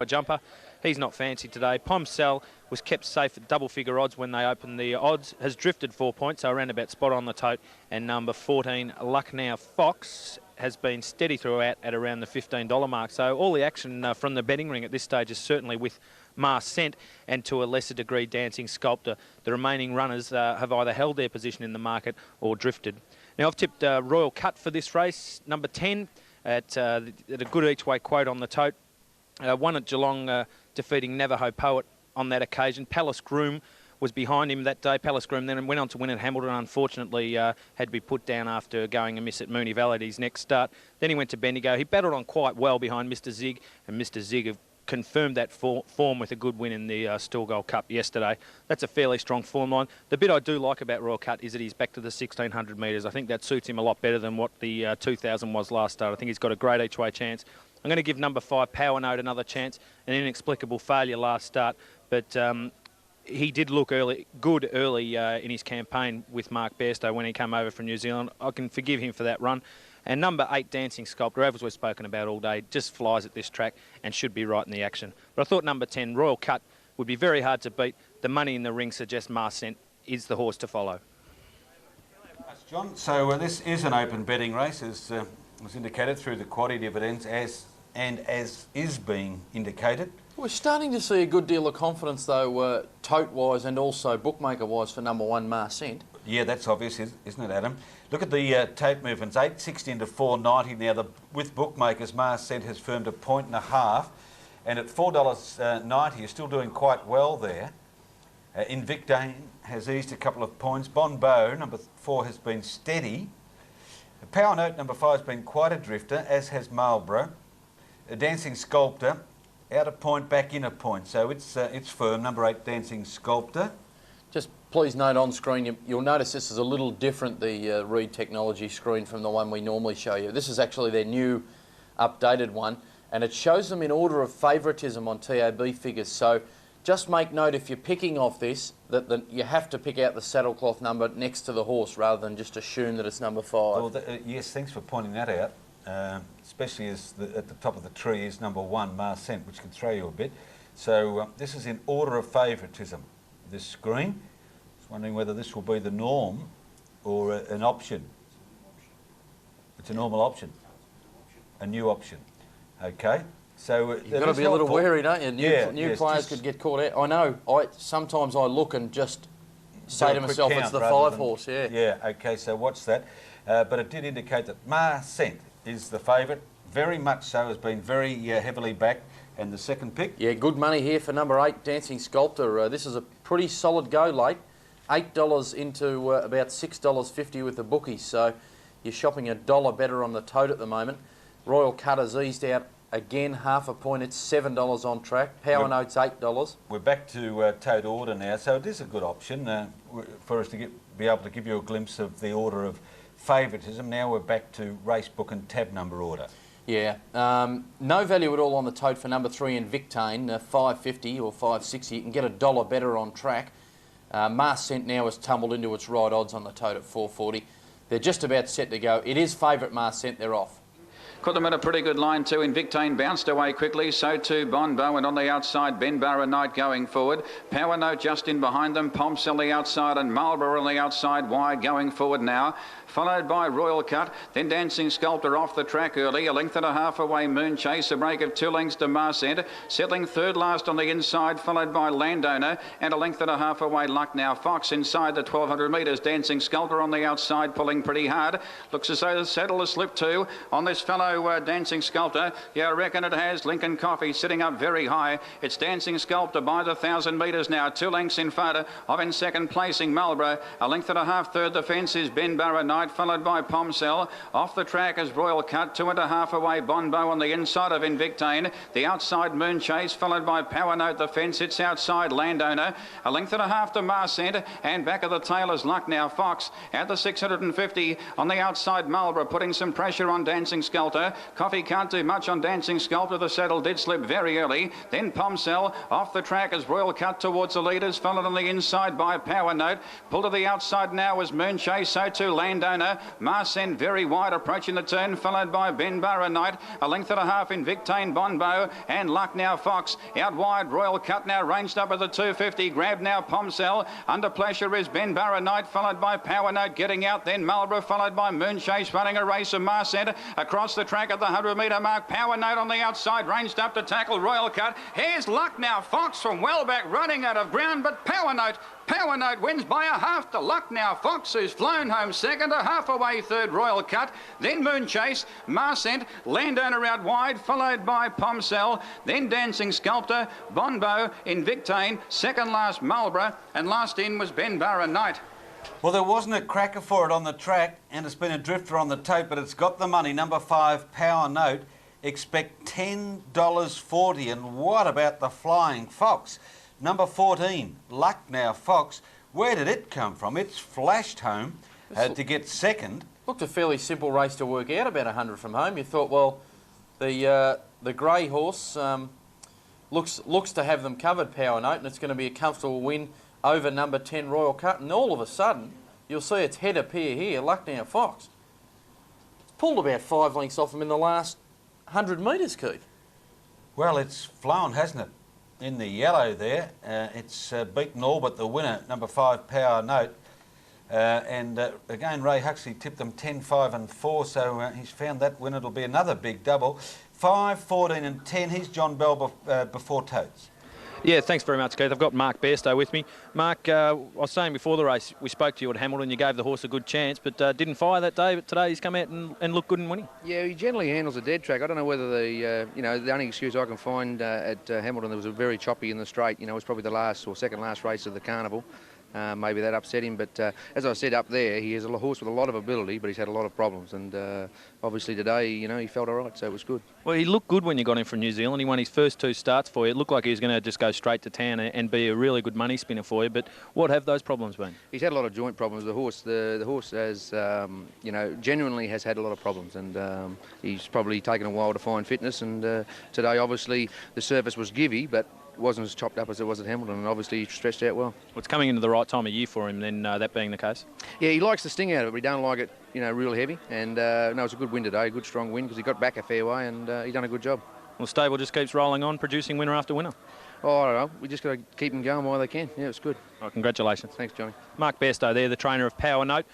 A jumper. He's not fancy today. Pomcell was kept safe at double-figure odds when they opened the odds. Has drifted 4 points, so around about spot on the tote. And number 14, Lucknow Fox, has been steady throughout at around the $15 mark. So all the action from the betting ring at this stage is certainly with Marcent and to a lesser degree Dancing Sculptor. The remaining runners have either held their position in the market or drifted. Now I've tipped Royal Cut for this race, number 10, at a good each-way quote on the tote. Won at Geelong, defeating Navajo Poet on that occasion. Palace Groom was behind him that day. Palace Groom then went on to win at Hamilton. Unfortunately, had to be put down after going amiss at Moonee Valley at his next start. Then he went to Bendigo. He battled on quite well behind Mr. Zig, and Mr. Zig have confirmed that form with a good win in the Stilgold Cup yesterday. That's a fairly strong form line. The bit I do like about Royal Cut is that he's back to the 1,600 metres. I think that suits him a lot better than what the 2,000 was last start. I think he's got a great each-way chance. I'm going to give number 5, Power Note, another chance. An inexplicable failure last start, but he did look good early in his campaign with Mark Bairstow when he came over from New Zealand. I can forgive him for that run. And number 8, Dancing Sculptor, as we've spoken about all day, just flies at this track and should be right in the action. But I thought number 10, Royal Cut, would be very hard to beat. The money in the ring suggests Marcent is the horse to follow. Thanks, John. So this is an open betting race, as was indicated through the quaddy dividends, as is being indicated. We're starting to see a good deal of confidence, though, tote-wise and also bookmaker-wise for number 1, Marcent. Yeah, that's obvious, isn't it, Adam? Look at the tote movements, 8.60 into 4.90 now. With bookmakers, Marcent has firmed a 1.5 and at $4.90 is still doing quite well there. Invictane has eased a couple of points. Bonbeau, number 4, has been steady. Power Note, number 5, has been quite a drifter, as has Marlborough. Dancing Sculptor, out a point, back in a point. So it's firm, number 8, Dancing Sculptor. Just please note on screen, you'll notice this is a little different, the Reed Technology screen, from the one we normally show you. This is actually their new updated one, and it shows them in order of favouritism on TAB figures. So just make note, if you're picking off this, that you have to pick out the saddlecloth number next to the horse rather than just assume that it's number 5. Well, yes, thanks for pointing that out, especially as at the top of the tree is number 1, Marcent, which can throw you a bit. So this is in order of favouritism, this screen. Just wondering whether this will be the norm or an option. It's a normal option, a new option. Okay. So you've got to be a little wary, don't you? New yes, players could get caught out. I know. Sometimes I look and just say to myself, it's the 5 horse. Yeah. Yeah. Okay. So watch that. But it did indicate that Marcent is the favourite. Very much so. Has been very heavily backed. And the second pick. Yeah. Good money here for number 8, Dancing Sculptor. This is a pretty solid go late. $8 into about $6.50 with the bookies. So you're shopping $1 better on the tote at the moment. Royal Cut has eased out. Again, half a point, it's $7 on track. Power Note's $8. We're back to tote order now, so it is a good option for us to be able to give you a glimpse of the order of favouritism. Now we're back to race book and tab number order. Yeah, no value at all on the tote for number 3, Invictane, $5.50 or $5.60. You can get $1 better on track. Marcent now has tumbled into its right odds on the tote at $4.40. They're just about set to go. It is favourite Marcent, they're off. Put them in a pretty good line too. Invictane bounced away quickly. So too Bonbeau, and on the outside Benbarra Knight going forward. Power Note just in behind them. Pomcell the outside and Marlborough on the outside wide going forward now. Followed by Royal Cut, then Dancing Sculptor off the track early. A length and a half away Moon Chase, a break of 2 lengths to Marcent. Settling third last on the inside, followed by Landowner, and a length and a half away Lucknow Fox inside the 1,200 metres. Dancing Sculptor on the outside, pulling pretty hard. Looks as though the saddle has slipped too on this fellow Dancing Sculptor. Yeah, I reckon it has. Lincoln Coffee sitting up very high. It's Dancing Sculptor by the 1,000 metres now. 2 lengths in front of in second placing Marlborough. A length and a half third the fence is Benbarra Knight, followed by Pomcell. Off the track is Royal Cut. 2.5 away Bonbeau on the inside of Invictane. The outside Moon Chase, followed by Power Note. The fence, it's outside Landowner. A length and a half to Marcent, and back of the tail is Lucknow Fox at the 650 on the outside. Marlborough putting some pressure on Dancing Sculptor. Sculptor. Coffee can't do much on Dancing Sculptor. The saddle did slip very early. Then Pomcell off the track as Royal Cut towards the leaders, followed on the inside by Power Note. Pulled to the outside now was Moonchase, so too Landowner. Marcen very wide approaching the turn, followed by Benbarra Knight. A length and a half in Victane Bonbo and Lucknow Fox. Out wide, Royal Cut now ranged up at the 250. Grab now Pomcell. Under pressure is Benbarra Knight, followed by Power Note getting out. Then Marlborough, followed by Moonchase, running a race of Marcen across the track at the 100-metre mark. Power Note on the outside, ranged up to tackle Royal Cut. Here's Lucknow Fox from well back, running out of ground, but Power Note wins by a half to Lucknow Fox, who's flown home second, a half away third Royal Cut, then Moonchase, Marcent, Landowner out wide, followed by Pomcell, then Dancing Sculptor, Bonbo, Invictane, second last Marlborough, and last in was Benbarra Knight. Well, there wasn't a cracker for it on the track, and it's been a drifter on the tape, but it's got the money. Number 5, Power Note. Expect $10.40, and what about the Flying Fox? Number 14, Lucknow Fox. Where did it come from? It's flashed home to get second. Looked a fairly simple race to work out, about 100 from home. You thought, well, the grey horse looks to have them covered, Power Note, and it's going to be a comfortable win over number 10, Royal Cut. And all of a sudden, you'll see its head appear here, Lucknow Fox. It's pulled about 5 lengths off him in the last 100 metres, Keith. Well, it's flown, hasn't it? In the yellow there, it's beaten all but the winner, number 5, Power Note. Again, Ray Huxley tipped them 10, 5 and 4, so he's found that winner. It'll be another big double. 5, 14 and 10. Here's John Bell before Totes. Yeah, thanks very much, Keith. I've got Mark Bairstow with me. Mark, I was saying before the race, we spoke to you at Hamilton, you gave the horse a good chance, but didn't fire that day, but today he's come out and looked good in winning. Yeah, he generally handles a dead track. I don't know whether the only excuse I can find at Hamilton, there was a very choppy in the straight. It was probably the last or second last race of the carnival. Maybe that upset him, but as I said up there, he is a horse with a lot of ability, but he's had a lot of problems, and obviously today, he felt all right, so it was good. Well, he looked good when you got him from New Zealand. He won his first 2 starts for you. It looked like he was going to just go straight to town and be a really good money spinner for you, but what have those problems been? He's had a lot of joint problems. The horse has, genuinely has had a lot of problems, and he's probably taken a while to find fitness, and today, obviously, the surface was givey, but wasn't as chopped up as it was at Hamilton, and obviously he stretched out well. Well, it's coming into the right time of year for him then, that being the case. Yeah, he likes the sting out of it, but he don't like it, real heavy. And no, it's a good win today, a good strong win, because he got back a fair way, and he done a good job. Well, the stable just keeps rolling on, producing winner after winner. Oh, I don't know. We just got to keep them going while they can. Yeah, it's good. Well, congratulations. Thanks, Johnny. Mark Bairstow there, the trainer of Power Note.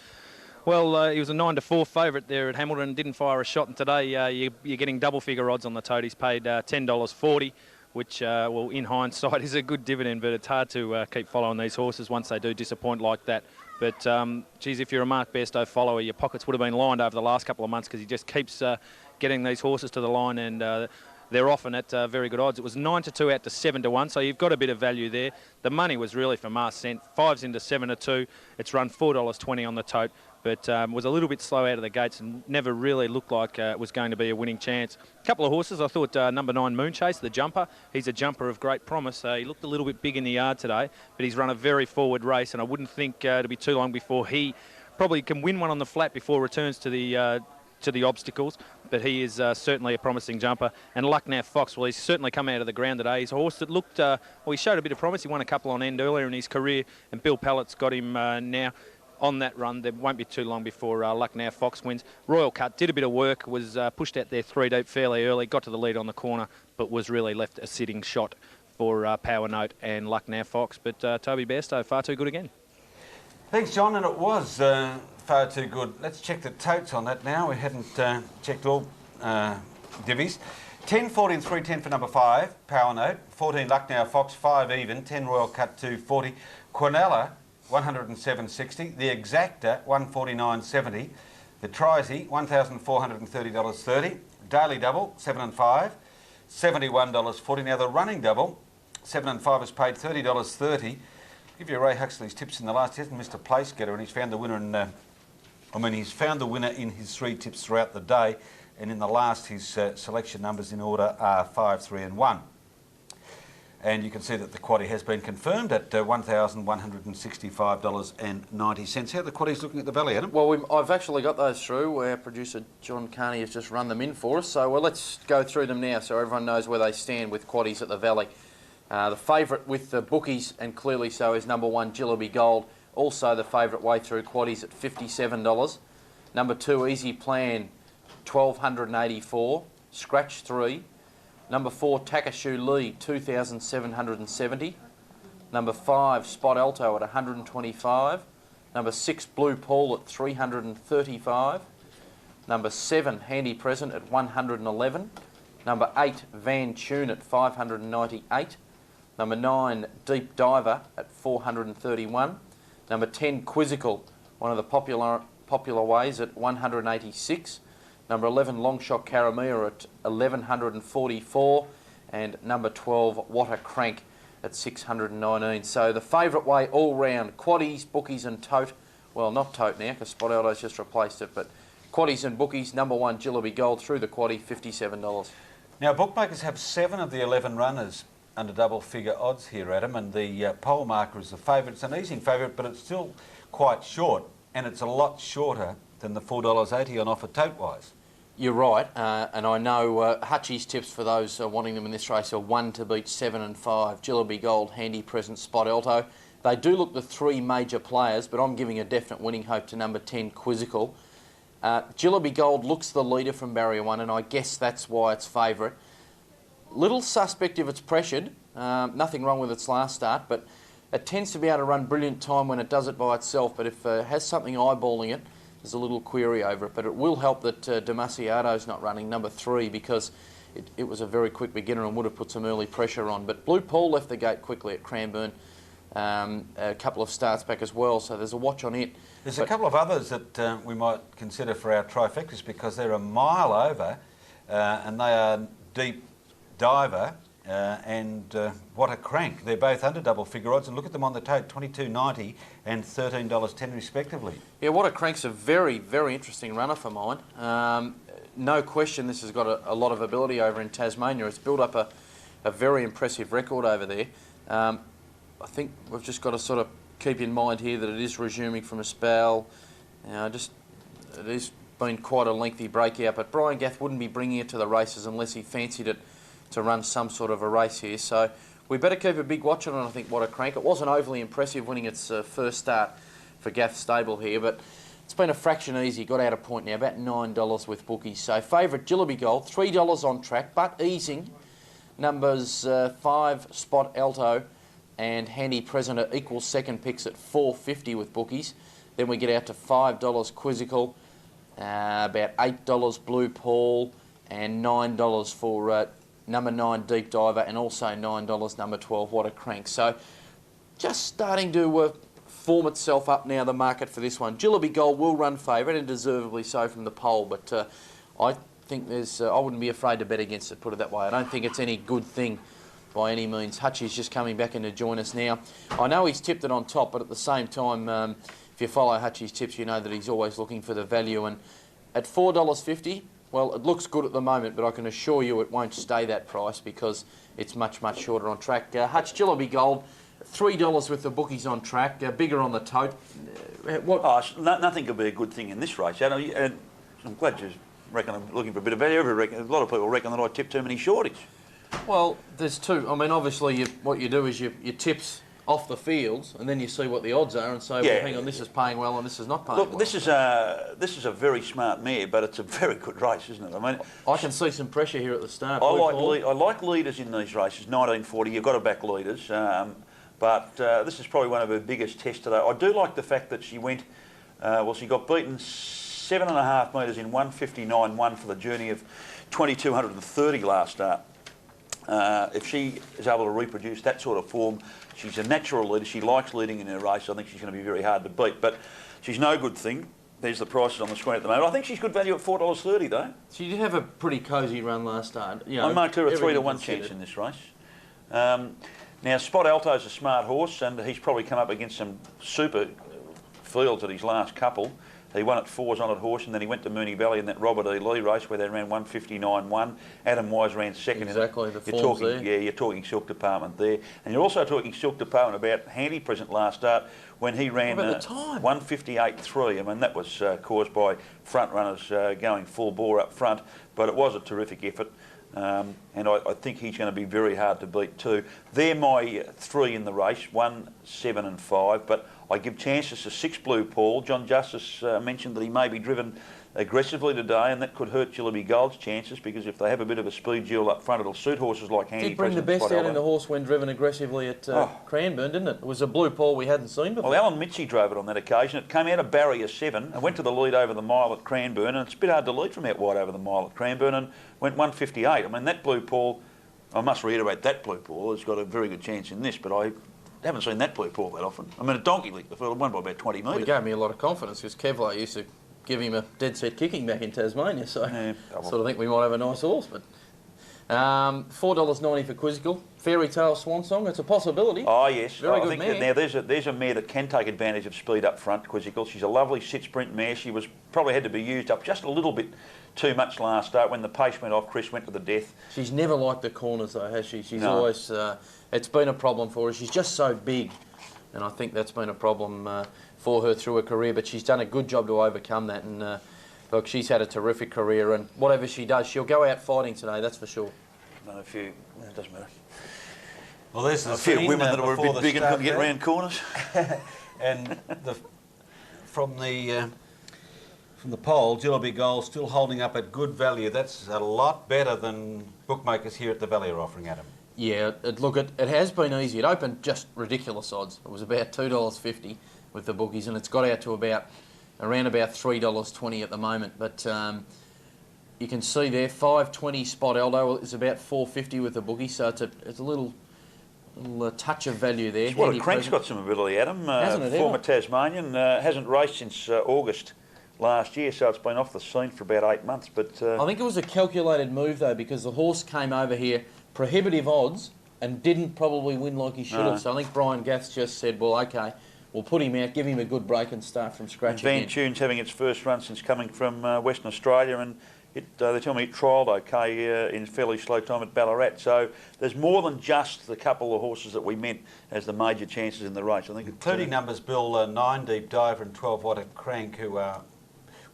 Well, he was a 9-4 favourite there at Hamilton, didn't fire a shot, and today you're getting double-figure odds on the tote. He's paid $10.40. Which, well, in hindsight, is a good dividend, but it's hard to keep following these horses once they do disappoint like that. But, geez, if you're a Mark Bairstow follower, your pockets would have been lined over the last couple of months because he just keeps getting these horses to the line, and they're often at very good odds. It was 9-2 out to 7-1, so you've got a bit of value there. The money was really for Marcent. 5's into 7-2. It's run $4.20 on the tote, but was a little bit slow out of the gates and never really looked like it was going to be a winning chance. A couple of horses, I thought number 9 Moonchase, the jumper. He's a jumper of great promise. He looked a little bit big in the yard today, but he's run a very forward race, and I wouldn't think it'll be too long before he probably can win one on the flat before returns to the obstacles, but he is certainly a promising jumper. And Lucknow Fox, well, he's certainly come out of the ground today. He's a horse that looked, well, he showed a bit of promise. He won a couple on end earlier in his career, and Bill Pallett's got him now on that run. There won't be too long before Lucknow Fox wins. Royal Cut did a bit of work, was pushed out there 3 deep fairly early, got to the lead on the corner, but was really left a sitting shot for Power Note and Lucknow Fox. But Toby Bairstow, far too good again. Thanks, John, and it was far too good. Let's check the totes on that now. We hadn't checked all divvies. 10, 14, 3, 10 for number 5, Power Note. 14, Lucknow Fox, 5 even. 10, Royal Cut, 240. Quinella, 107.60. The Exacta, 149.70. The Trizzy, $1,430.30. Daily Double, 7 and 5, $71.40. Now the running double, 7 and 5 has paid $30.30. Give you Ray Huxley's tips in the last. He hasn't missed a place getter, and he's found the winner in. He's found the winner in his 3 tips throughout the day, and in the last, his selection numbers in order are 5, 3, and 1. And you can see that the quaddie has been confirmed at $1,165.90. How are the quaddies looking at the Valley, Adam? Well, I've actually got those through. Our producer John Carney has just run them in for us. So let's go through them now so everyone knows where they stand with quaddies at the Valley. The favourite with the bookies, and clearly so, is number 1, Jillaby Gold. Also the favourite way through quaddies at $57. Number 2, Easy Plan, $1,284. Scratch 3. Number 4, Takashu Lee, $2,770. Number 5, Spot Alto at $125. Number 6, Blue Paul at $335. Number 7, Handy Present at $111. Number 8, Van Tune at $598. Number 9, Deep Diver at $431. Number 10, Quizzical, one of the popular ways, at $186. Number 11, Longshot Karamia at $1,144. And number 12, What a Crank at $619. So the favourite way all round, quaddies, bookies and tote. Well, not tote now because Spot Alto's just replaced it, but quaddies and bookies, number 1, Jillaby Gold through the quaddie, $57. Now, bookmakers have 7 of the 11 runners under double figure odds here, Adam, and the pole marker is the favourite. It's an easing favourite, but it's still quite short, and it's a lot shorter than the $4.80 on offer tote-wise. You're right, and I know Hutchie's tips for those wanting them in this race are 1 to beat 7 and 5, Jillaby Gold, Handy Present, Spot Alto. They do look the 3 major players, but I'm giving a definite winning hope to number 10, Quizzical. Jillaby Gold looks the leader from barrier 1, and I guess that's why it's favourite. Little suspect if it's pressured, nothing wrong with its last start, but it tends to be able to run brilliant time when it does it by itself, but if it has something eyeballing it, there's a little query over it. But it will help that Demasiato's not running, number 3, because it was a very quick beginner and would have put some early pressure on. But Blue Paul left the gate quickly at Cranbourne, a couple of starts back as well, so there's a watch on it. There's a couple of others that we might consider for our trifectas because they're a mile over and they are Deep Diver and What a Crank. They're both under double figure odds, and look at them on the tote, $22.90 and $13.10 respectively. Yeah, What a Crank's a very, very interesting runner for mine. No question this has got a lot of ability over in Tasmania. It's built up a very impressive record over there. I think we've just got to sort of keep in mind here that it is resuming from a spell. It has been quite a lengthy breakout, but Brian Gath wouldn't be bringing it to the races unless he fancied it to run some sort of a race here. So we better keep a big watch on it, I think, What a Crank. It wasn't overly impressive winning its first start for Gath's stable here, but it's been a fraction easy. Got out a point now, about $9 with bookies. So favourite Jillaby Gold, $3 on track, but easing. Numbers 5, Spot Alto and Handy Present are equal second picks at $4.50 with bookies. Then we get out to $5 Quizzical, about $8 Blue Paul, and $9 for number 9 Deep Diver, and also $9 number 12 What a Crank. So just starting to form itself up now, the market for this one. Jillaby Gold will run favourite, and deservedly so from the poll, but I think I wouldn't be afraid to bet against it, put it that way. I don't think it's any good thing by any means. Hutchie's just coming back in to join us now. I know he's tipped it on top, but at the same time, if you follow Hutchie's tips, you know that he's always looking for the value. And at $4.50, well, it looks good at the moment, but I can assure you it won't stay that price because it's much, much shorter on track. Hutch, Jillaby Gold, $3 with the bookies on track, bigger on the tote. Nothing could be a good thing in this race. And I'm glad you reckon I'm looking for a bit of value. A lot of people reckon that I tip too many shorties. Well, there's two. I mean, obviously, what you do is you tips off the fields, and then you see what the odds are, and say, well, hang on, this is paying well, and this is not paying well. Look, this is a very smart mare, but it's a very good race, isn't it? I mean, I can see some pressure here at the start. I like leaders in these races. 1940, you've got to back leaders, but this is probably one of her biggest tests today. I do like the fact that she went. She got beaten 7.5 metres in 1:59.1 for the journey of 2230 last start. If she is able to reproduce that sort of form, she's a natural leader. She likes leading in her race. I think she's going to be very hard to beat. But she's no good thing. There's the prices on the screen at the moment. I think she's good value at $4.30 though. She did have a pretty cosy run last start. I marked her a 3-to-1 chance in this race. Now Spot Alto's a smart horse, and he's probably come up against some super fields at his last couple. He won at Fours on at Horse, and then he went to Moonee Valley in that Robert E. Lee race where they ran 159.1. Adam Wise ran second. Exactly, in it. the You're forms talking, there. yeah, you're talking Silk Department there, and you're also talking Silk Department about Handy Present last start when he ran What about the time? 158.3. I mean, that was caused by front runners going full bore up front, but it was a terrific effort. And I think he's going to be very hard to beat too. They're my 3 in the race, 1, 7 and 5, but I give chances to 6 Blue Paul. John Justice mentioned that he may be driven aggressively today, and that could hurt Jillaby Gold's chances, because if they have a bit of a speed duel up front, it'll suit horses like Handy Did bring the Present, best Spot out in the Elder. horse when driven aggressively at Cranbourne, didn't it? It was a Blue Paul we hadn't seen before. Well, Alan Mitchie drove it on that occasion. It came out of barrier 7 and went to the lead over the mile at Cranbourne, and it's a bit hard to lead from out wide over the mile at Cranbourne, and went 158. I mean, that Blue Paul, I must reiterate, that Blue Paul has got a very good chance in this, but I haven't seen that Blue Paul that often. I mean, at Donkey League, the field won by about 20 metres. He gave me a lot of confidence because Kevlar used to give him a dead set kicking back in Tasmania, so Yeah, sort of think we might have a nice horse. But $4.90 for Quizzical. Fairy Tale Swan Song, it's a possibility. Oh yes, Very I good think mare. that now there's a mare that can take advantage of speed up front, Quizzical. She's a lovely sit sprint mare. She was probably had to be used up just a little bit too much last start. When the pace went off, Chris went to the death. She's never liked the corners though, has she? She's No. always, it's been a problem for her. She's just so big, and I think that's been a problem for her through her career, but she's done a good job to overcome that, and look, she's had a terrific career, and whatever she does, she'll go out fighting today, that's for sure. No, it doesn't matter. Well, there's the A few scene, women that were a before bit the big and start couldn't get there. round corners. And from the poll, Jillaby Gold still holding up at good value. That's a lot better than bookmakers here at the Valley are offering, Adam. Yeah, it has been easy. It opened just ridiculous odds. It was about $2.50 with the bookies, and it's got out to around about $3.20 at the moment. But you can see there, 5.20 Spot Eldo is about $4.50 with the bookies, so it's a little touch of value there. What a Handy crank's present. got some ability, Adam. Hasn't it Former ever? Tasmanian, hasn't raced since August last year, so it's been off the scene for about 8 months. But I think it was a calculated move though, because the horse came over here prohibitive odds and didn't probably win like he should No. have. So I think Brian Gath just said, well, okay, we'll put him out, give him a good break and start from scratch Van again. Tune's having its first run since coming from Western Australia, and they tell me it trialled okay in fairly slow time at Ballarat. So there's more than just the couple of horses that we meant as the major chances in the race. I think Including numbers, Bill, 9 Deep Diver and 12 What a Crank, who are,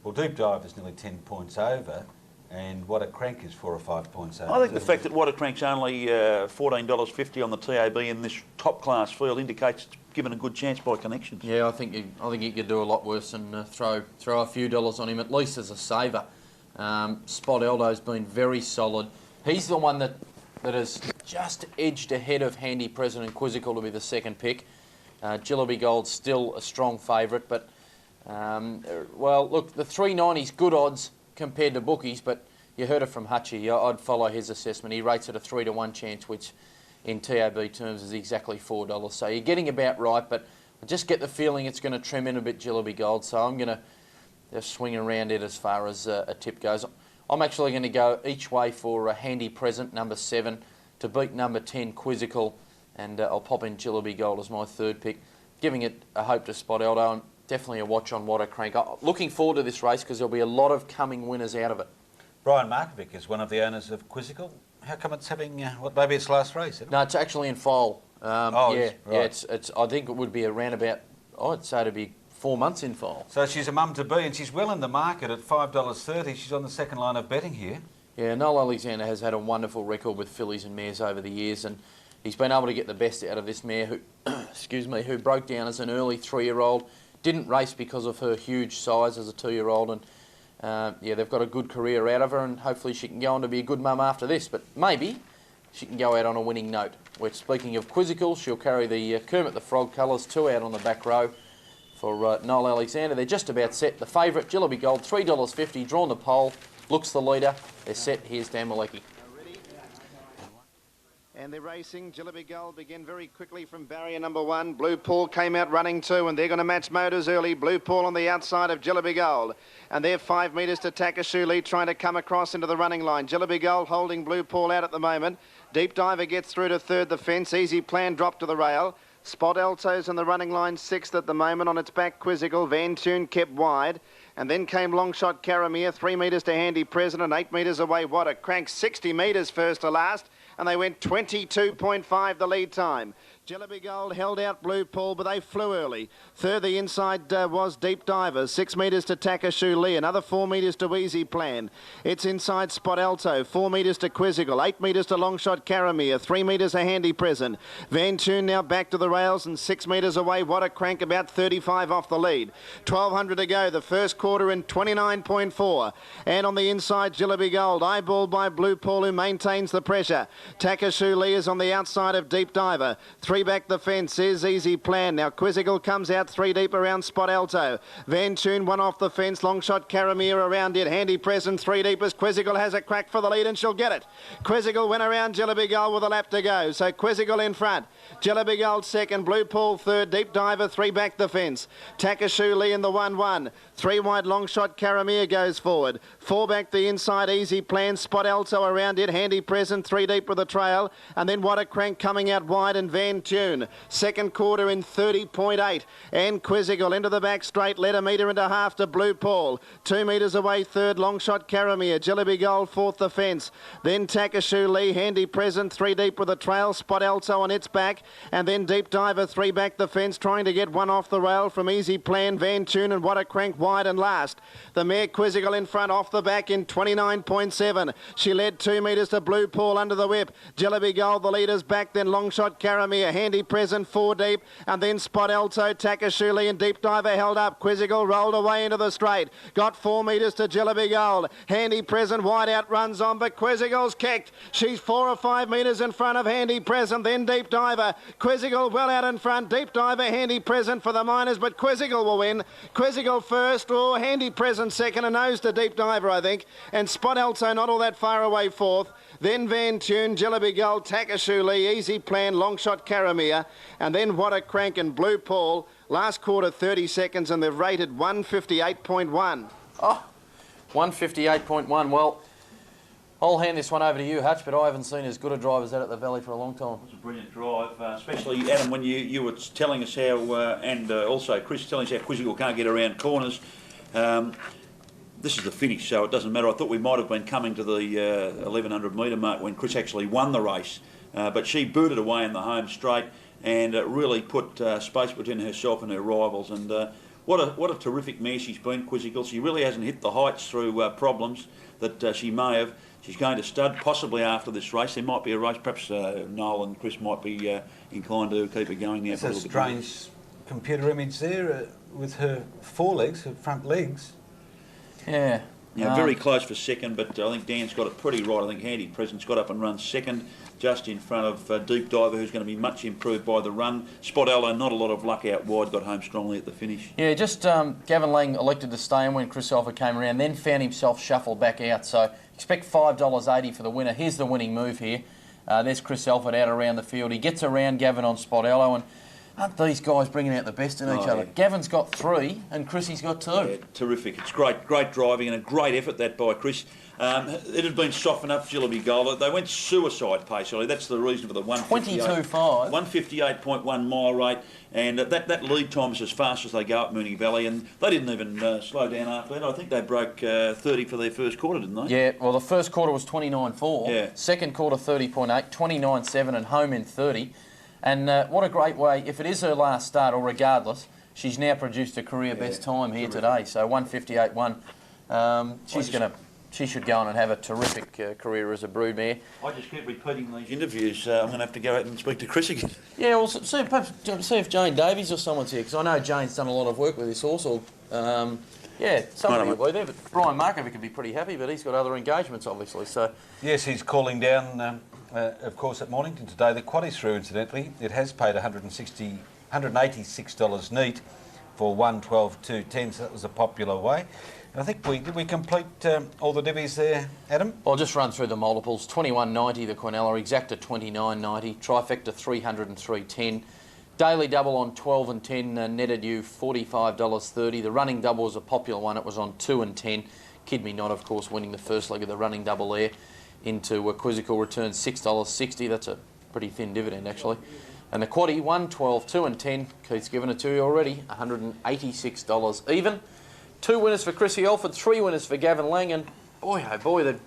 well, Deep Dive is nearly 10 points over, and What a Crank is 4 or 5 points over. I think the fact that What a Crank's only $14.50 on the TAB in this top class field indicates it's given a good chance by connections. Yeah, I think you could do a lot worse than throw a few dollars on him, at least as a saver. Spot Eldo's been very solid. He's the one that has just edged ahead of Handy President Quizzical to be the second pick. Jillaby Gold's still a strong favourite, but well, look, the 390's good odds compared to bookies, but you heard it from Hutchie. I'd follow his assessment. He rates it a 3-to-1 chance, which in TAB terms is exactly $4. So you're getting about right, but I just get the feeling it's going to trim in a bit, Jillaby Gold. So I'm going to just swing around it as far as a tip goes. I'm actually going to go each way for a Handy Present, number 7, to beat number 10, Quizzical, and I'll pop in Jillaby Gold as my third pick, giving it a hope to Spot Eldo, and definitely a watch on What a Crank. Looking forward to this race because there'll be a lot of coming winners out of it. Brian Markovic is one of the owners of Quizzical. How come it's having, maybe its last race? Isn't it? No, it's actually in foal. Oh, yeah, right. it's. I think it would be around about, I'd say it'd be 4 months in foal. So she's a mum to be, and she's well in the market at $5.30. She's on the second line of betting here. Yeah, Noel Alexander has had a wonderful record with fillies and mares over the years, and he's been able to get the best out of this mare who, excuse me, who broke down as an early 3-year-old, didn't race because of her huge size as a 2-year-old, and yeah, they've got a good career out of her, and hopefully she can go on to be a good mum after this, but maybe she can go out on a winning note. We're speaking of Quizzical, she'll carry the Kermit the Frog colours, 2 out on the back row for Noel Alexander. They're just about set. The favourite, Jillaby Gold, $3.50, drawn the pole, looks the leader. They're set. Here's Dan Malecki. And they're racing. Jillaby Gold begin very quickly from barrier number 1. Blue Paul came out running 2, and they're going to match motors early. Blue Paul on the outside of Jillaby Gold. And they're 5 metres to Takashuli, trying to come across into the running line. Jillaby Gold holding Blue Paul out at the moment. Deep Diver gets through to third, the fence. Easy Plan dropped to the rail. Spot Alto's in the running line 6th at the moment. On its back, Quizzical. Van Tune kept wide. And then came Long Shot Caramere, 3 metres to Handy President, 8 metres away. What a crank, 60 metres first to last. And they went 22.5 the lead time. Jellyby Gold held out Blue Paul, but they flew early. Third, the inside was Deep Diver. 6 metres to Takashu Lee. Another 4 metres to Easy Plan. It's inside Spot Alto. 4 metres to Quizzical. 8 metres to Long Shot Caramere. 3 metres a Handy Present. Van Tune now back to the rails and 6 metres away. What a crank, about 35 off the lead. 1200 to go. The first quarter in 29.4. And on the inside, Jellyby Gold. Eyeballed by Blue Paul, who maintains the pressure. Takashu Lee is on the outside of Deep Diver. 3 back the fence is Easy Plan. Now Quizzical comes out 3 deep around Spot Alto. Van Tune 1 off the fence. Long Shot Caramere around it. Handy Present 3 deep as Quizzical has a crack for the lead and she'll get it. Quizzical went around Jellyby Gold with a lap to go. So Quizzical in front. Jellyby Gold second. Blue Paul third. Deep Diver 3 back the fence. Takashu Lee in the 1-1. 3 wide Long Shot Caramere goes forward. 4 back the inside Easy Plan. Spot Alto around it. Handy Present 3 deep with the trail. And then What a Crank coming out wide and Van Tune. Second quarter in 30.8. And Quizzical into the back straight. Led 1.5 metres to Blue Paul. 2 metres away third. Long Shot Caramere. Jellyby Gold fourth the fence. Then Takashu Lee. Handy Present 3 deep with the trail. Spot Alto on its back. And then Deep Diver 3 back the fence. Trying to get 1 off the rail from Easy Plan. Van Tune and What a Crank wide and last. The mare Quizzical in front off the back in 29.7. She led 2 metres to Blue Paul under the whip. Jellyby Gold the leaders back. Then Long Shot Caramere. Handy Present 4 deep. And then Spot Alto, Takashu Lee and Deep Diver held up. Quizzical rolled away into the straight. Got 4 metres to Jellyby Gold. Handy Present wide out runs on, but Quizzical's kicked. She's 4 or 5 metres in front of Handy Present. Then Deep Diver. Quizzical well out in front. Deep Diver, Handy Present for the minors, but Quizzical will win. Quizzical first, or Handy Present second, a nose to Deep Diver, I think. And Spot Alto not all that far away fourth. Then Van Tune, Jellyby Gold, Takashu Lee, Easy Plan, Long Shot Caramere, and then What a Crank and Blue Paul. Last quarter 30 seconds and they've rated 158.1. Oh, 158.1. Well, I'll hand this one over to you, Hutch, but I haven't seen as good a drive as that at the Valley for a long time. It's a brilliant drive, especially, Adam, when you were telling us how, and also Chris telling us how Quizzical can't get around corners. This is the finish, so it doesn't matter. I thought we might have been coming to the 1100 metre mark when Chris actually won the race, but she booted away in the home straight and really put space between herself and her rivals. And what a terrific mare she's been, Quizzical. She really hasn't hit the heights through problems that she may have. She's going to stud possibly after this race. There might be a race. Perhaps Noel and Chris might be inclined to keep her going now. It's a strange computer image there with her forelegs, her front legs. Yeah. Now, very close for second, but I think Dan's got it pretty right. I think Handy Present's got up and run second, just in front of Deep Diver, who's going to be much improved by the run. Spot Alto, not a lot of luck out wide, got home strongly at the finish. Yeah, just Gavin Lang elected to stay in when Chris Alford came around, then found himself shuffled back out. So expect $5.80 for the winner. Here's the winning move here. There's Chris Alford out around the field. He gets around Gavin on Spot Alto, and aren't these guys bringing out the best in each other? Yeah. Gavin's got 3 and Chrissy's got 2. Yeah, terrific. It's great driving and a great effort that by Chris. It had been softened up, Jellyby Gold. They went suicide pace, really. That's the reason for the 158.5. 158.1 mile rate, and that lead time is as fast as they go up Moonee Valley, and they didn't even slow down after that. I think they broke 30 for their first quarter, didn't they? Yeah, well, the first quarter was 29.4. Yeah. Second quarter 30.8, 29.7 and home in 30. And what a great way, if it is her last start or regardless, she's now produced a career best time here today. So 158.1. She should go on and have a terrific career as a broodmare. I just keep repeating these interviews. I'm going to have to go out and speak to Chris again. Yeah, well, see if Jane Davies or someone's here, because I know Jane's done a lot of work with this horse. Yeah, somebody will be there, but Brian Markovic could be pretty happy, but he's got other engagements, obviously. So yes, he's calling down, of course, at Mornington today. The quad is through, incidentally. It has paid $186 neat for 112.210, so that was a popular way. And I think did we complete all the divvies there, Adam? I'll just run through the multiples. 21.90 the Quinella, exacta 29.90, trifecta 303.10. Daily double on 12 and 10 netted you $45.30. The running double was a popular one. It was on 2 and 10. Kid Me Not, of course, winning the first leg of the running double there. Into Quizzical returns $6.60. That's a pretty thin dividend, actually. And the quaddie, 1, 12, 2 and 10. Keith's given it to you already. $186 even. 2 winners for Chrissy Elford, 3 winners for Gavin Lang, and boy, oh boy, there'd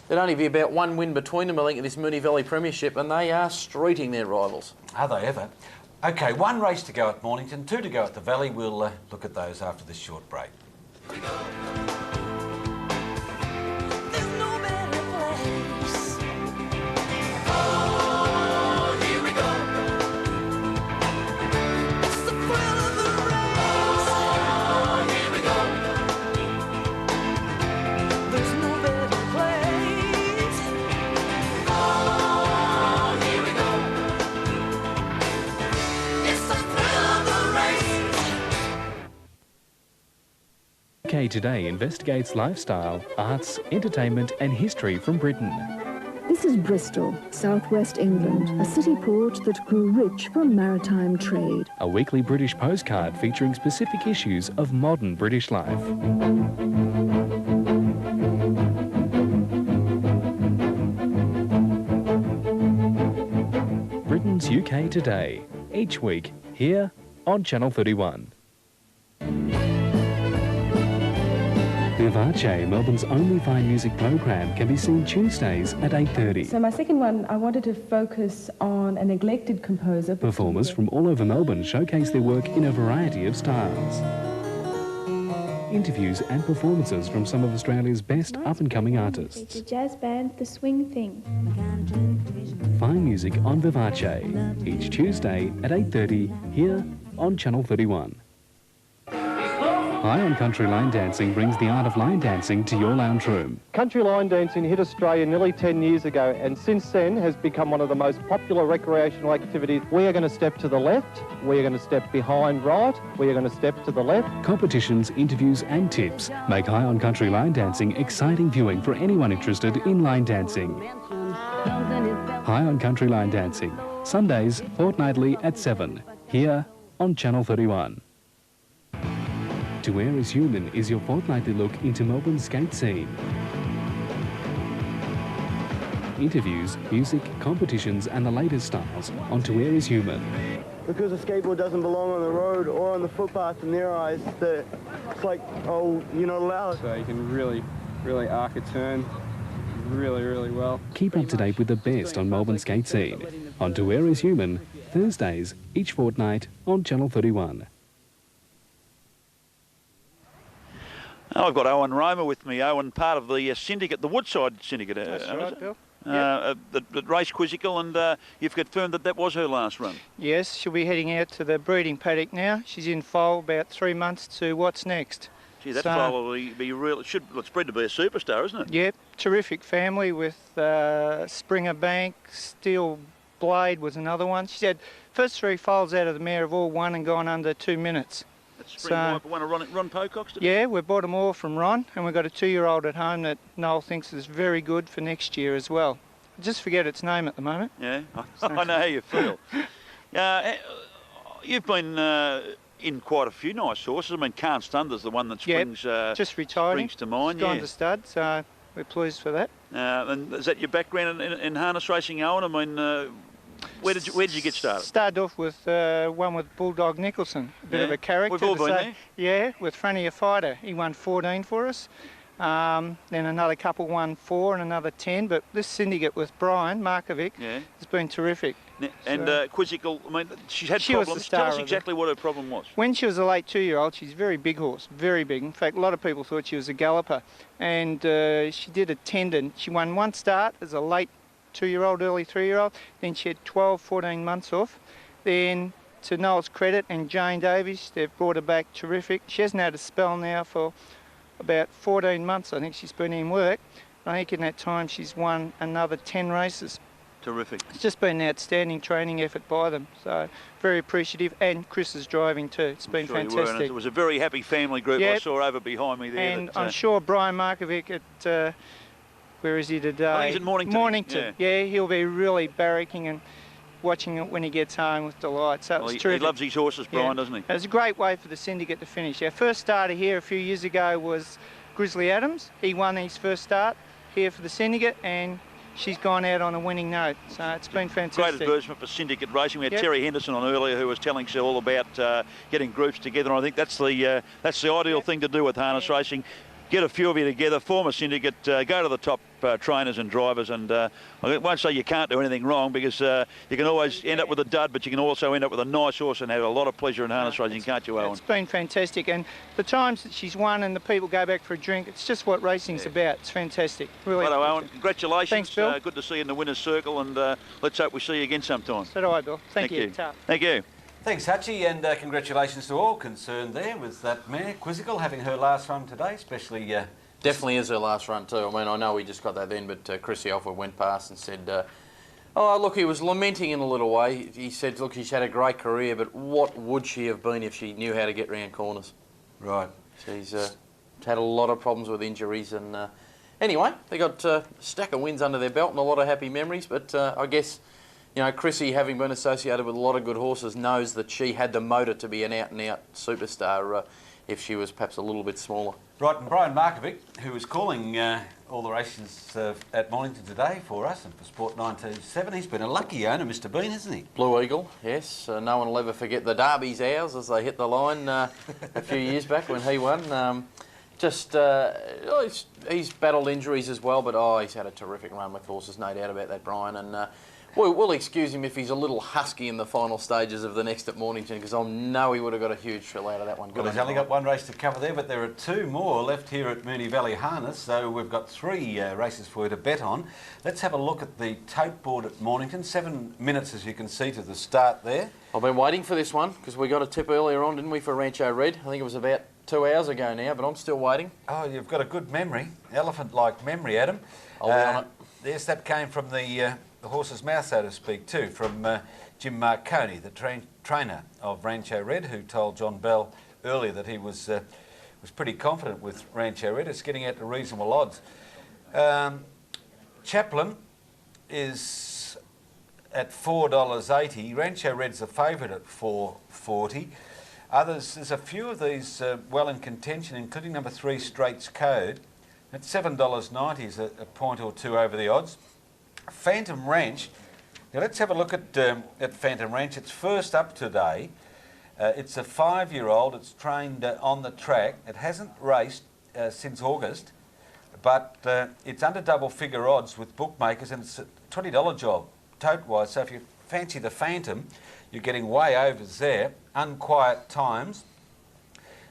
only be about 1 win between them, I think, in this Moonee Valley Premiership, and they are streeting their rivals. Are they ever? OK, 1 race to go at Mornington, 2 to go at the Valley. We'll look at those after this short break. UK Today investigates lifestyle, arts, entertainment and history from Britain. This is Bristol, southwest England, a city port that grew rich from maritime trade. A weekly British postcard featuring specific issues of modern British life. Britain's UK Today, each week here on Channel 31. Vivace, Melbourne's only fine music program, can be seen Tuesdays at 8:30. So my second one, I wanted to focus on a neglected composer. Performers from all over Melbourne showcase their work in a variety of styles. Interviews and performances from some of Australia's best up-and-coming artists. The jazz band, The Swing Thing. Fine music on Vivace, each Tuesday at 8:30 here on Channel 31. High on Country Line Dancing brings the art of line dancing to your lounge room. Country line dancing hit Australia nearly 10 years ago, and since then has become one of the most popular recreational activities. We are going to step to the left, we are going to step behind right, we are going to step to the left. Competitions, interviews and tips make High on Country Line Dancing exciting viewing for anyone interested in line dancing. High on Country Line Dancing, Sundays fortnightly at 7, here on Channel 31. To Where Is Human is your fortnightly look into Melbourne's skate scene. Interviews, music, competitions and the latest styles on To Where Is Human. Because a skateboard doesn't belong on the road or on the footpath in their eyes, it's like, oh, you're not allowed. So you can really arc a turn really well. Keep up to date with the best on Melbourne's skate scene on To Where Is Human, Thursdays each fortnight on Channel 31. I've got Owen Roma with me. Owen, part of the syndicate, the Woodside syndicate. That's right, Bill. The race Quizzical, and you've confirmed that was her last run. Yes, she'll be heading out to the breeding paddock now. She's in foal about 3 months to what's next. Gee, that foal will be real. It's bred to be a superstar, isn't it? Yep, terrific family with Springer Bank, Steel Blade was another one. She had first 3 foals out of the mare have all won and gone under 2 minutes. One of Ron Pocock's? Yeah, we bought them all from Ron, and we've got a 2-year-old at home that Noel thinks is very good for next year as well. I just forget its name at the moment. Yeah, I know how you feel. You've been in quite a few nice horses. I mean, Can't Thunder's the one that springs, just retired. Springs to mind. It's gone to stud, so we're pleased for that. And is that your background in harness racing, Owen? I mean, where did you get started? Started off with one with Bulldog Nicholson, a bit of a character. We've all been there. Yeah, with Frontier Fighter. He won 14 for us. Then another couple won 4 and another 10. But this syndicate with Brian Markovic has been terrific. And Quizzical, I mean, she had problems. Tell us exactly what her problem was. When she was a late 2-year-old, she's a very big horse, very big. In fact, a lot of people thought she was a galloper. And she did a tendon. She won 1 start as a late 2-year-old, early 3-year-old. Then she had 12, 14 months off. Then, to Noel's credit and Jane Davies, they've brought her back terrific. She hasn't had a spell now for about 14 months. I think she's been in work. I think in that time she's won another 10 races. Terrific. It's just been an outstanding training effort by them. So very appreciative. And Chris is driving too. It's been fantastic. It was a very happy family group. I saw over behind me there. And I'm sure Brian Markovic at... where is he today? I think he's at Mornington. Mornington, yeah, he'll be really barracking and watching it when he gets home with delight. So it was terrific. He loves his horses, Brian, doesn't he? It was a great way for the syndicate to finish. Our first starter here a few years ago was Grizzly Adams. He won his first start here for the syndicate, and she's gone out on a winning note. So it's been fantastic. Great advertisement for Syndicate Racing. We had Yep. Terry Henderson on earlier, who was telling us all about getting groups together. And I think that's the ideal thing to do with harness racing. Get a few of you together, form a syndicate, go to the top trainers and drivers, and I won't say you can't do anything wrong, because you can always end up with a dud, but you can also end up with a nice horse and have a lot of pleasure in harness racing, can't you, Owen? It's been fantastic, and the times that she's won and the people go back for a drink, it's just what racing's about. It's fantastic. Really. Righto, Owen. Congratulations. Thanks, Bill. Good to see you in the winner's circle, and let's hope we see you again sometime. So do I, Bill. Thank you. Ta. Thank you. Thanks, Hutchie, and congratulations to all concerned there with that mare, Quizzical, having her last run today, especially... Definitely is her last run too. I mean, I know we just got that then, but Chrissy Alford went past and said, oh, look, he was lamenting in a little way. He said, look, she's had a great career, but what would she have been if she knew how to get round corners? Right. She's had a lot of problems with injuries, and anyway, they got a stack of wins under their belt and a lot of happy memories, but I guess, you know, Chrissy, having been associated with a lot of good horses, knows that she had the motor to be an out-and-out superstar if she was perhaps a little bit smaller. Right, and Brian Markovic, who was calling all the races at Mornington today for us and for Sport 927, he's been a lucky owner, Mr. Bean, hasn't he? Blue Eagle, yes. No one will ever forget the Derby's hours as they hit the line a few years back when he won. He's battled injuries as well, but he's had a terrific run with horses, no doubt about that, Brian. And we'll excuse him if he's a little husky in the final stages of the next at Mornington, because I know he would have got a huge thrill out of that one. Well, he's only got one race to cover there, but there are two more left here at Moonee Valley Harness, so we've got three races for you to bet on. Let's have a look at the tote board at Mornington. 7 minutes, as you can see, to the start there. I've been waiting for this one, because we got a tip earlier on, didn't we, for Rancho Red? I think it was about 2 hours ago now, but I'm still waiting. Oh, you've got a good memory. Elephant-like memory, Adam. I'll be on it. Yes, that came from the horse's mouth, so to speak, too, from Jim Marconi, the trainer of Rancho Red, who told John Bell earlier that he was pretty confident with Rancho Red. It's getting out to reasonable odds. Chaplin is at $4.80. Rancho Red's a favourite at $4.40. Others, there's a few of these well in contention, including number 3, Straits Code. At $7.90 is a point or two over the odds. Phantom Ranch. Now let's have a look at Phantom Ranch. It's first up today. It's a 5-year-old. It's trained on the track. It hasn't raced since August, but it's under double-figure odds with bookmakers, and it's a $20 job, tote-wise. So if you fancy the Phantom, you're getting way overs there. Unquiet Times.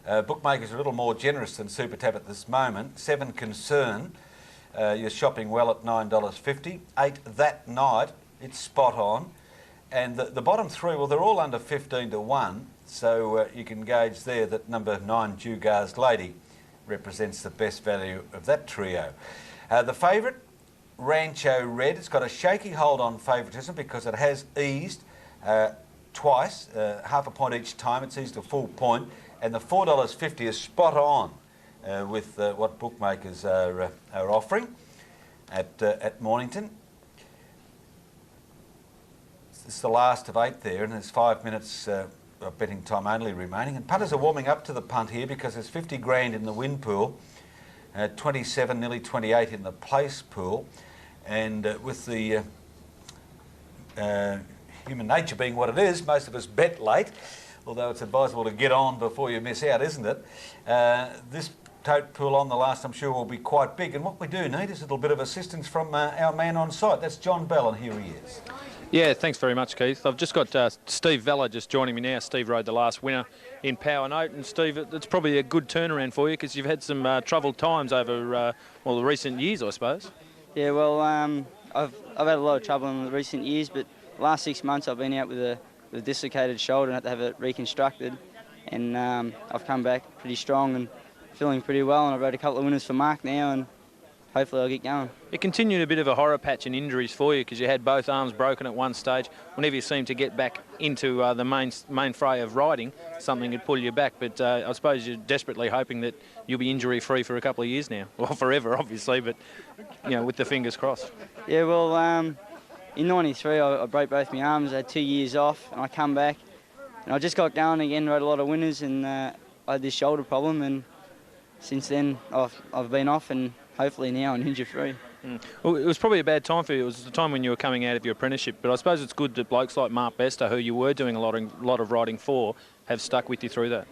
Bookmakers are a little more generous than Super Tab at this moment. 7 Concern. You're shopping well at $9.50. 8 That Night, it's spot on. And the bottom 3, well, they're all under 15 to 1, so you can gauge there that number 9, Dugar's Lady, represents the best value of that trio. The favourite, Rancho Red, it's got a shaky hold on favouritism because it has eased twice, half a point each time. It's eased a full point, and the $4.50 is spot on with what bookmakers are offering at Mornington. It's the last of 8 there, and there's 5 minutes of betting time only remaining. And punters are warming up to the punt here because there's 50 grand in the win pool, 27, nearly 28 in the place pool, and with the human nature being what it is, most of us bet late, although it's advisable to get on before you miss out, isn't it? This tote pool on the last, I'm sure, will be quite big, and what we do need is a little bit of assistance from our man on site. That's John Bell, and here he is. Yeah, thanks very much, Keith. I've just got Steve Vella just joining me now. Steve rode the last winner in Power Note, and Steve, it's probably a good turnaround for you because you've had some troubled times over the recent years, I suppose. Yeah, well, I've had a lot of trouble in the recent years, but the last 6 months I've been out with a dislocated shoulder and had to have it reconstructed, and I've come back pretty strong and feeling pretty well, and I've rode a couple of winners for Mark now, and hopefully I'll get going. It continued a bit of a horror patch in injuries for you because you had both arms broken at one stage. Whenever you seemed to get back into the main fray of riding, something would pull you back. But I suppose you're desperately hoping that you'll be injury-free for a couple of years now. Well, forever, obviously, but, you know, with the fingers crossed. Yeah, well, in 93 I broke both my arms. I had 2 years off, and I come back. And I just got going again, rode a lot of winners, and I had this shoulder problem. And since then, I've been off, and hopefully now I'm injury-free. Well, it was probably a bad time for you. It was the time when you were coming out of your apprenticeship, but I suppose it's good that blokes like Mark Bester, who you were doing a lot of riding for, have stuck with you through that.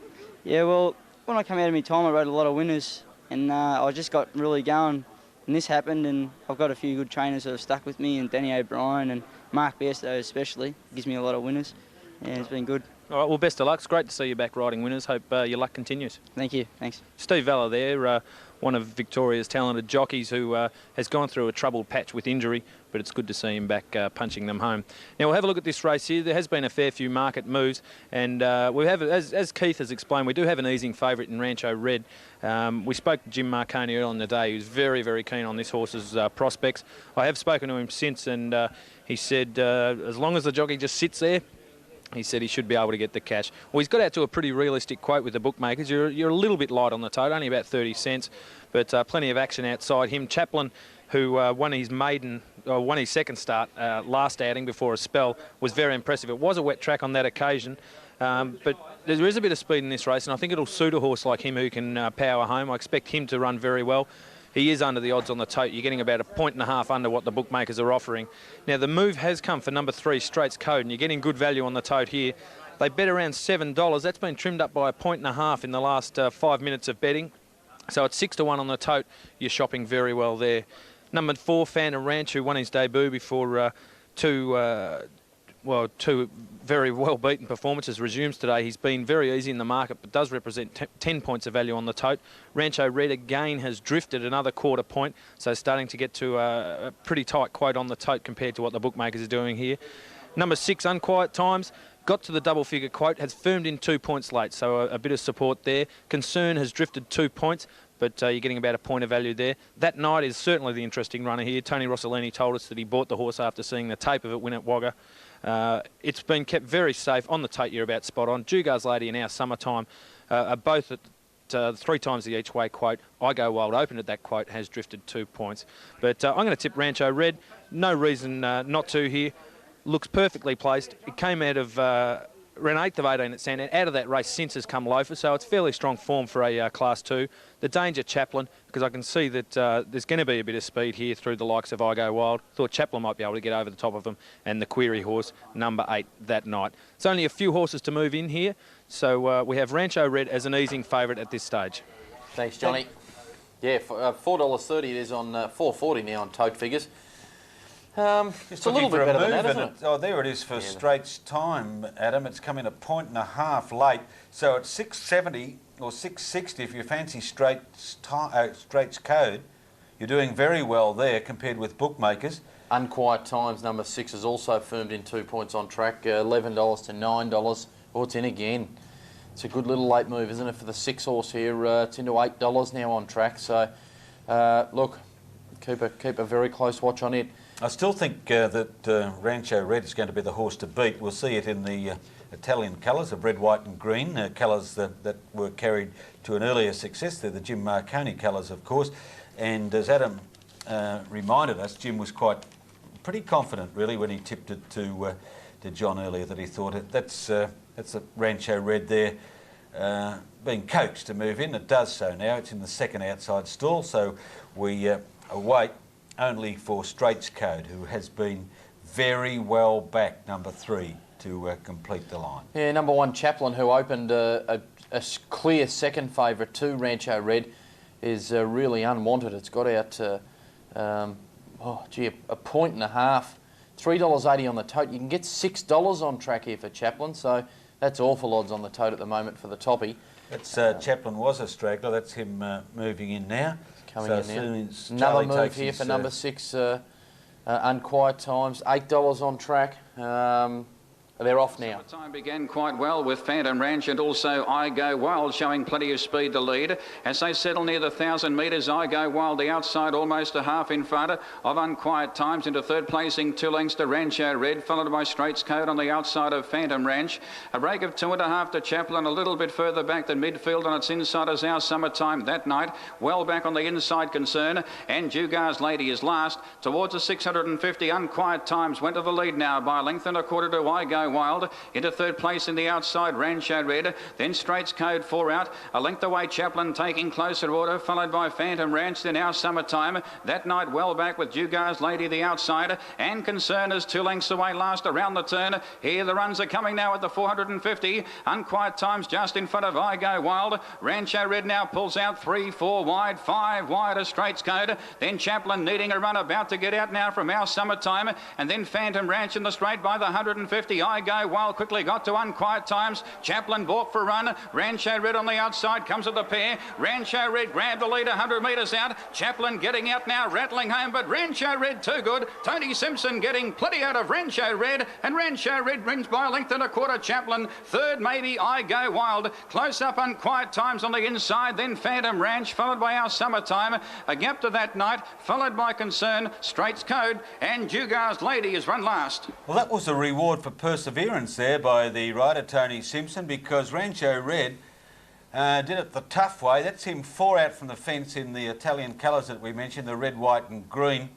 Yeah, well, when I came out of my time, I rode a lot of winners, and I just got really going. And this happened, and I've got a few good trainers that have stuck with me, and Danny O'Brien and Mark Bairstow especially gives me a lot of winners. Yeah, it's been good. All right, well, best of luck. It's great to see you back riding winners. Hope your luck continues. Thank you. Thanks. Steve Vella there, one of Victoria's talented jockeys who has gone through a troubled patch with injury, but it's good to see him back punching them home. Now, we'll have a look at this race here. There has been a fair few market moves, and we have, as Keith has explained, we do have an easing favourite in Rancho Red. We spoke to Jim Marconi earlier in the day. He was very, very keen on this horse's prospects. I have spoken to him since, and he said as long as the jockey just sits there, he said he should be able to get the cash. Well, he's got out to a pretty realistic quote with the bookmakers. You're a little bit light on the tote, only about 30 cents, but plenty of action outside him. Chaplin, who won his second start last outing before a spell, was very impressive. It was a wet track on that occasion, but there is a bit of speed in this race, and I think it'll suit a horse like him who can power home. I expect him to run very well. He is under the odds on the tote. You're getting about 1.5 points under what the bookmakers are offering. Now, the move has come for number 3, Straits Code, and you're getting good value on the tote here. They bet around $7. That's been trimmed up by 1.5 points in the last 5 minutes of betting. So at 6 to 1 on the tote, you're shopping very well there. Number 4, Phantom Ranch, who won his debut before two very well-beaten performances, resumes today. He's been very easy in the market, but does represent 10 points of value on the tote. Rancho Red again has drifted another quarter point, so starting to get to a pretty tight quote on the tote compared to what the bookmakers are doing here. Number 6, Unquiet Times, got to the double-figure quote, has firmed in 2 points late, so a bit of support there. Concern has drifted 2 points, but you're getting about a point of value there. That Night is certainly the interesting runner here. Tony Rossellini told us that he bought the horse after seeing the tape of it win at Wagga. It's been kept very safe. On the tote, you're about spot on. Jugar's Lady and Our Summertime are both at 3 times the each way quote. I Go Wild opened at that quote, has drifted 2 points. But I'm going to tip Rancho Red. No reason not to here. Looks perfectly placed. It came out of ran 8th of 18 at Sandown. Out of that race since has come loafer, so it's fairly strong form for a Class 2. The danger, Chaplin, because I can see that there's going to be a bit of speed here through the likes of I Go Wild. Thought Chaplin might be able to get over the top of them, and the query horse, number 8, That Night. It's only a few horses to move in here, so we have Rancho Red as an easing favourite at this stage. Thanks, Johnny. Yeah, $4.30 it is on $4.40 now on tote figures. It's a little bit better than that, isn't it? Oh, there it is for Straits Time, Adam. It's come in 1.5 points late. So at 6.70 or 6.60, if you fancy Straits Code, you're doing very well there compared with bookmakers. Unquiet Times, number 6, is also firmed in 2 points on track, $11 to $9. Oh, it's in again. It's a good little late move, isn't it, for the 6 horse here? It's into $8 now on track. So, look, keep a very close watch on it. I still think that Rancho Red is going to be the horse to beat. We'll see it in the Italian colours of red, white and green, colours that were carried to an earlier success. They're the Jim Marconi colours, of course. And as Adam reminded us, Jim was pretty confident, really, when he tipped it to John earlier, that he thought that's a Rancho Red there being coaxed to move in. It does so now. It's in the second outside stall, so we await only for Straits Code, who has been very well backed, number 3, to complete the line. Yeah, number 1, Chaplin, who opened a clear second favourite to Rancho Red, is really unwanted. It's got out to, a point and a half. $3.80 on the tote. You can get $6 on track here for Chaplin, so that's awful odds on the tote at the moment for the toppy. That's Chaplin was a straggler. That's him moving in now. Coming in now. Another move here for number 6, Unquiet Times, $8 on track. They're off now. Time began quite well with Phantom Ranch and also I Go Wild showing plenty of speed to lead. As they settle near the 1,000 metres, I Go Wild the outside almost a half in front of Unquiet Times. Into third placing 2 lengths to Rancho Red, followed by Straits Code on the outside of Phantom Ranch. A break of 2.5 to Chaplin, a little bit further back than midfield on its inside as Our Summertime That Night. Well back on the inside Concern, and Jugar's Lady is last. Towards the 650, Unquiet Times went to the lead now by a length and a quarter to I Go Go Wild. Into third place in the outside, Rancho Red. Then Straits Code 4 out. A length away, Chaplin taking closer order, followed by Phantom Ranch. Then Our Summertime. That night well back with Dugar's Lady the outside. And Concern is 2 lengths away last around the turn. Here the runs are coming now at the 450. Unquiet Times just in front of I Go Wild. Rancho Red now pulls out 3, 4 wide, 5 wide as Straits Code. Then Chaplin needing a run, about to get out now from Our Summertime. And then Phantom Ranch in the straight by the 150. I Go Wild quickly got to Unquiet Times. Chaplin balked for a run. Rancho Red on the outside comes with the pair. Rancho Red grabbed the lead 100 metres out. Chaplin getting out now, rattling home, but Rancho Red too good. Tony Simpson getting plenty out of Rancho Red, and Rancho Red wins by a length and a quarter. Chaplin third, maybe I Go Wild. Close up Unquiet Times on the inside, then Phantom Ranch, followed by Our Summertime. A gap to That Night, followed by Concern, Straits Code, and Dugar's Lady is run last. Well, that was a reward for perseverance there by the rider Tony Simpson, because Rancho Red did it the tough way. That's him 4 out from the fence in the Italian colours that we mentioned, the red, white and green.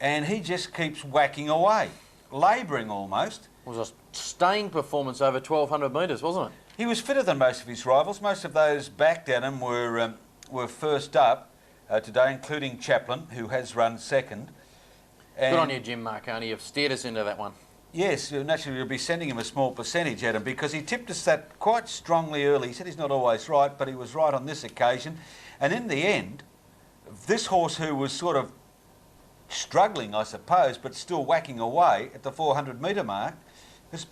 And he just keeps whacking away, labouring almost. It was a staying performance over 1,200 metres, wasn't it? He was fitter than most of his rivals. Most of those backed at him were first up today, including Chaplin, who has run second. And good on you, Jim Marconi. You've steered us into that one. Yes, naturally we'll be sending him a small percentage at him, because he tipped us that quite strongly early. He said he's not always right, but he was right on this occasion. And in the end, this horse, who was sort of struggling, I suppose, but still whacking away at the 400 metre mark,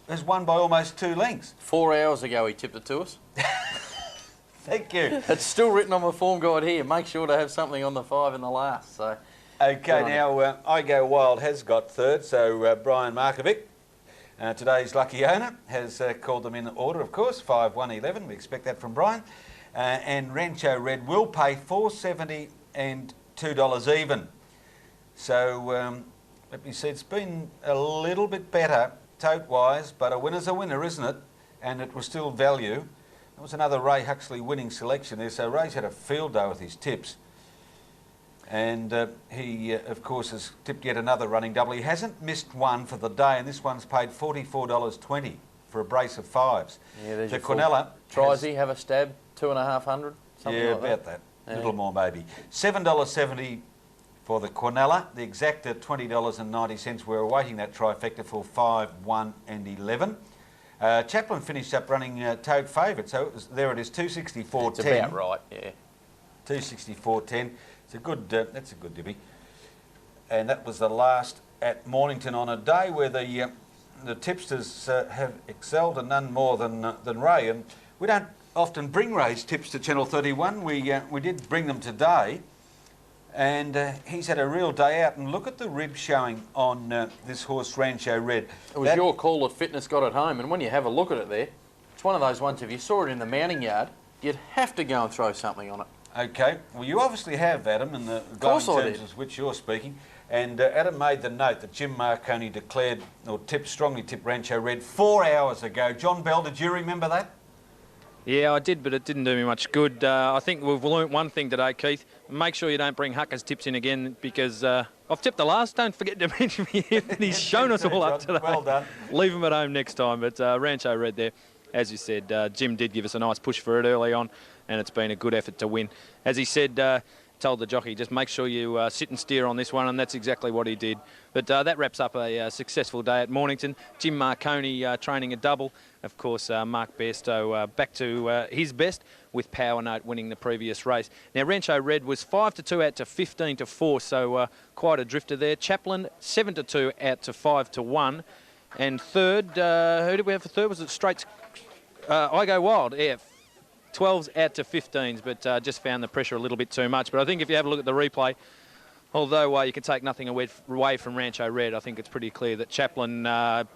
has won by almost 2 lengths. 4 hours ago he tipped it to us. Thank you. It's still written on my form guide here. Make sure to have something on the 5 in the last. So. Okay, now I Go Wild has got third, so Brian Markovic, today's lucky owner, has called them in order, of course, 5, 1, 11. We expect that from Brian. And Rancho Red will pay $4.70 and $2 even. So let me see, it's been a little bit better tote-wise, but a winner's a winner, isn't it? And it was still value. There was another Ray Huxley winning selection there, so Ray's had a field day with his tips. And he, of course, has tipped yet another running double. He hasn't missed one for the day, and this one's paid $44.20 for a brace of 5s. Yeah, there's the Quinella. Tries he have a stab, 2,500? Something yeah, like about that. A little more maybe. $7.70 for the Quinella. The exact $20.90. We're awaiting that trifecta for 5, 1 and 11. Chaplin finished up running tote favourite, so there it is, 264.10. It's about right, yeah. 264.10. It's a good. That's a good divvy. And that was the last at Mornington on a day where the tipsters have excelled, and none more than Ray. And we don't often bring Ray's tips to Channel 31. We did bring them today, and he's had a real day out. And look at the rib showing on this horse Rancho Red. It was your call that Fitness got it home, and when you have a look at it there, it's one of those ones, if you saw it in the mounting yard, you'd have to go and throw something on it. Okay, well you obviously have, Adam, in the glowing terms of which you're speaking. And Adam made the note that Jim Marconi declared, or strongly tipped Rancho Red 4 hours ago. John Bell, did you remember that? Yeah, I did, but it didn't do me much good. I think we've learnt one thing today, Keith. Make sure you don't bring Hucker's tips in again, because I've tipped the last. Don't forget to mention me. He's shown us all up today. Well done. Leave him at home next time. But Rancho Red there, as you said, Jim did give us a nice push for it early on, and it's been a good effort to win. As he said, told the jockey, just make sure you sit and steer on this one, and that's exactly what he did. But that wraps up a successful day at Mornington. Jim Marconi training a double. Of course, Mark Bairstow back to his best, with Power Note winning the previous race. Now, Rancho Red was 5-2 out to 15-4, so quite a drifter there. Chaplin, 7-2 out to 5-1. And third, who did we have for third? Was it Straits? I Go Wild, yeah. 12s out to 15s, but just found the pressure a little bit too much. But I think if you have a look at the replay, although you can take nothing away from Rancho Red, I think it's pretty clear that Chaplin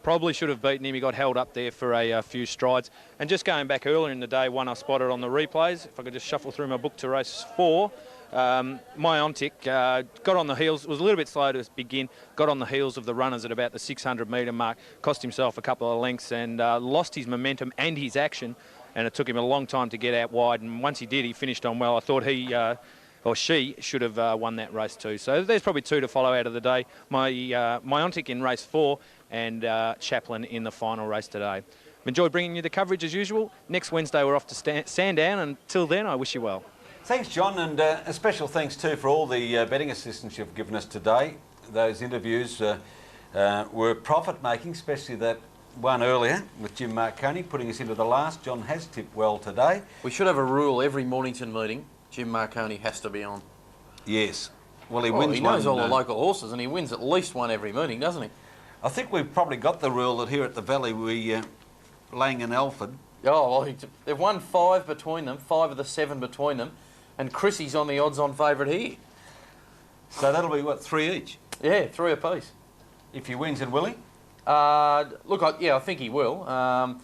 probably should have beaten him. He got held up there for a few strides. And just going back earlier in the day, one I spotted on the replays, if I could just shuffle through my book to race 4, Miontic got on the heels, was a little bit slow to begin, got on the heels of the runners at about the 600 metre mark, cost himself a couple of lengths and lost his momentum and his action. And it took him a long time to get out wide, and once he did, he finished on well. I thought he or she should have won that race too. So there's probably 2 to follow out of the day. Miontic in race 4 and Chaplin in the final race today. I've enjoyed bringing you the coverage as usual. Next Wednesday we're off to Sandown. Until then, I wish you well. Thanks, John, and a special thanks too for all the betting assistance you've given us today. Those interviews were profit-making, especially that one earlier with Jim Marconi putting us into the last. John has tipped well today. We should have a rule every Mornington meeting. Jim Marconi has to be on. Yes. Well, he wins. He knows all the local horses, and he wins at least one every meeting, doesn't he? I think we've probably got the rule that here at the Valley we Lang and Alford. Oh, well, they've won 5 between them, 5 of the 7 between them, and Chrissy's on the odds-on favourite here. So that'll be, what, 3 each? Yeah, 3 apiece. If he wins, and will he? Look, I think he will.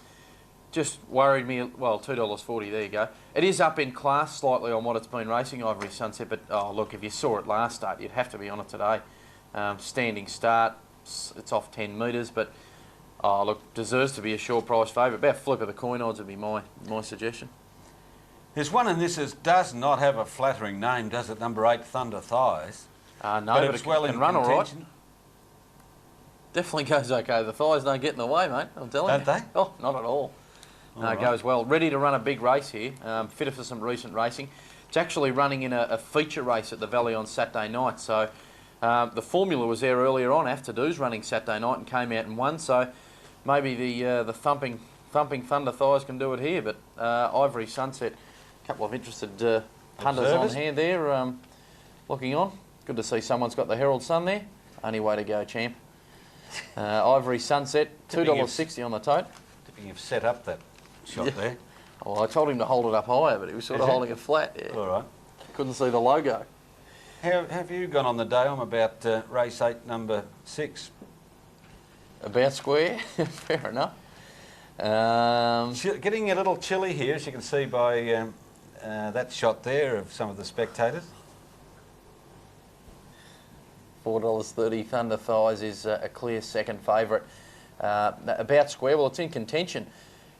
Just worried me, well, $2.40, there you go. It is up in class slightly on what it's been racing, Ivory Sunset, but, oh, look, if you saw it last start, you'd have to be on it today. Standing start, it's off 10 metres, but, oh, look, deserves to be a short price favourite. About flip of the coin odds would be my suggestion. There's one in this that does not have a flattering name, does it? Number 8, Thunder Thighs. No, but it's well in run all right. contention. Definitely goes okay. The thighs don't get in the way, mate. I'm telling you. Don't they? Oh, not at all. No, it goes well. Ready to run a big race here. Fitter for some recent racing. It's actually running in a feature race at the Valley on Saturday night. So the formula was there earlier on. Have to Do's running Saturday night and came out and won. So maybe the thumping Thunder Thighs can do it here. But Ivory Sunset, a couple of interested punters on hand there, looking on. Good to see someone's got the Herald Sun there. Only way to go, champ. Ivory Sunset, $2.60 on the tote. You've set up that shot there. Oh, I told him to hold it up higher, but he was sort of holding it flat. Yeah. All right. Couldn't see the logo. How have you gone on the day? I'm about race 8, number 6. About square. Fair enough. Getting a little chilly here, as you can see by that shot there of some of the spectators. $4.30 Thunder Thighs is a clear second favourite. About square, well, it's in contention.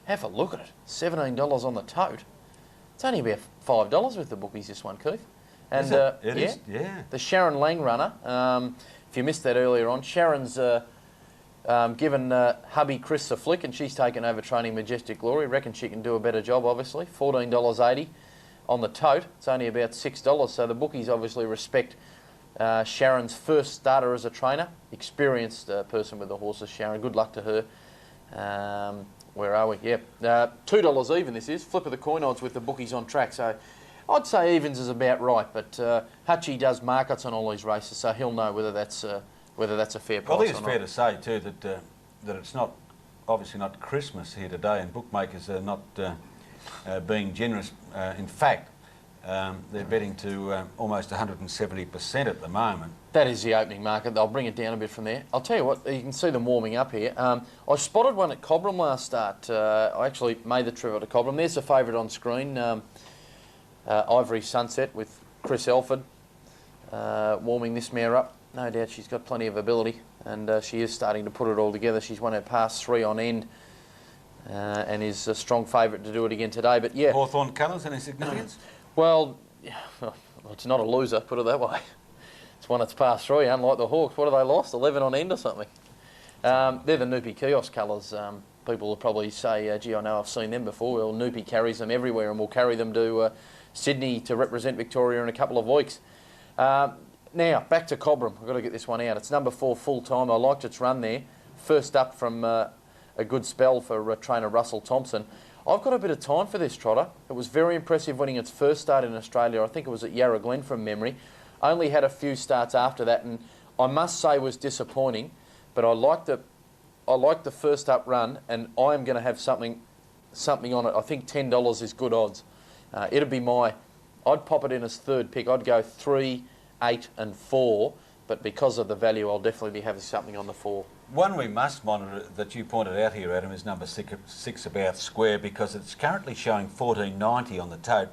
Have a look at it. $17 on the tote. It's only about $5 with the bookies, this one, Keith. And is it? It is, yeah. The Sharon Lang runner, if you missed that earlier on, Sharon's given hubby Chris a flick, and she's taken over training Majestic Glory. Reckon she can do a better job, obviously. $14.80 on the tote. It's only about $6, so the bookies obviously respect Sharon's first starter as a trainer. Experienced person with the horses, Sharon. Good luck to her. Where are we? Yep. $2 even this is. Flip of the coin odds with the bookies on track. So I'd say evens is about right, but Hutchie does markets on all these races, so he'll know whether that's a fair price. Well, I think it's fair to say too that it's not obviously not Christmas here today, and bookmakers are not being generous. In fact, they're betting to almost 170% at the moment. That is the opening market. They'll bring it down a bit from there. I'll tell you what, you can see them warming up here. I spotted one at Cobram last start. I actually made the trip to Cobram. There's the favourite on screen, Ivory Sunset with Chris Elford warming this mare up. No doubt she's got plenty of ability, and she is starting to put it all together. She's won her past 3 on end and is a strong favourite to do it again today. But yeah, Hawthorn colours, any significance? Well, it's not a loser, put it that way. It's won its past 3, unlike the Hawks. What have they lost? 11 on end or something. They're the Noopy Kiosk colours. People will probably say, gee, I know I've seen them before. Well, Noopy carries them everywhere, and we'll carry them to Sydney to represent Victoria in a couple of weeks. Now, back to Cobram. I've got to get this one out. It's number 4 full time. I liked its run there. First up from a good spell for trainer Russell Thompson. I've got a bit of time for this trotter. It was very impressive winning its first start in Australia. I think it was at Yarra Glen from memory. Only had a few starts after that, and I must say was disappointing. But I liked the first up run, and I am going to have something on it. I think $10 is good odds. It'd be I'd pop it in as third pick. I'd go 3, 8 and 4, but because of the value, I'll definitely be having something on the 4. One we must monitor that you pointed out here, Adam, is number 6 About Square, because it's currently showing $14.90 on the tote.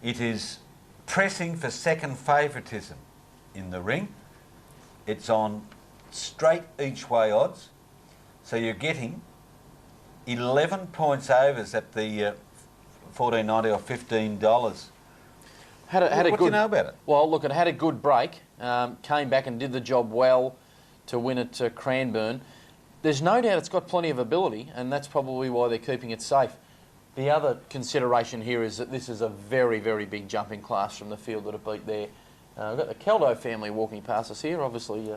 It is pressing for second favouritism in the ring. It's on straight each way odds, so you're getting 11 points overs at the $14.90 or $15. Had a What do good, you know about it? Well, look, it had a good break. Came back and did the job well to win at Cranbourne. There's no doubt it's got plenty of ability, and that's probably why they're keeping it safe. The other consideration here is that this is a very, very big jumping class from the field that it beat there. We've got the Caldo family walking past us here, obviously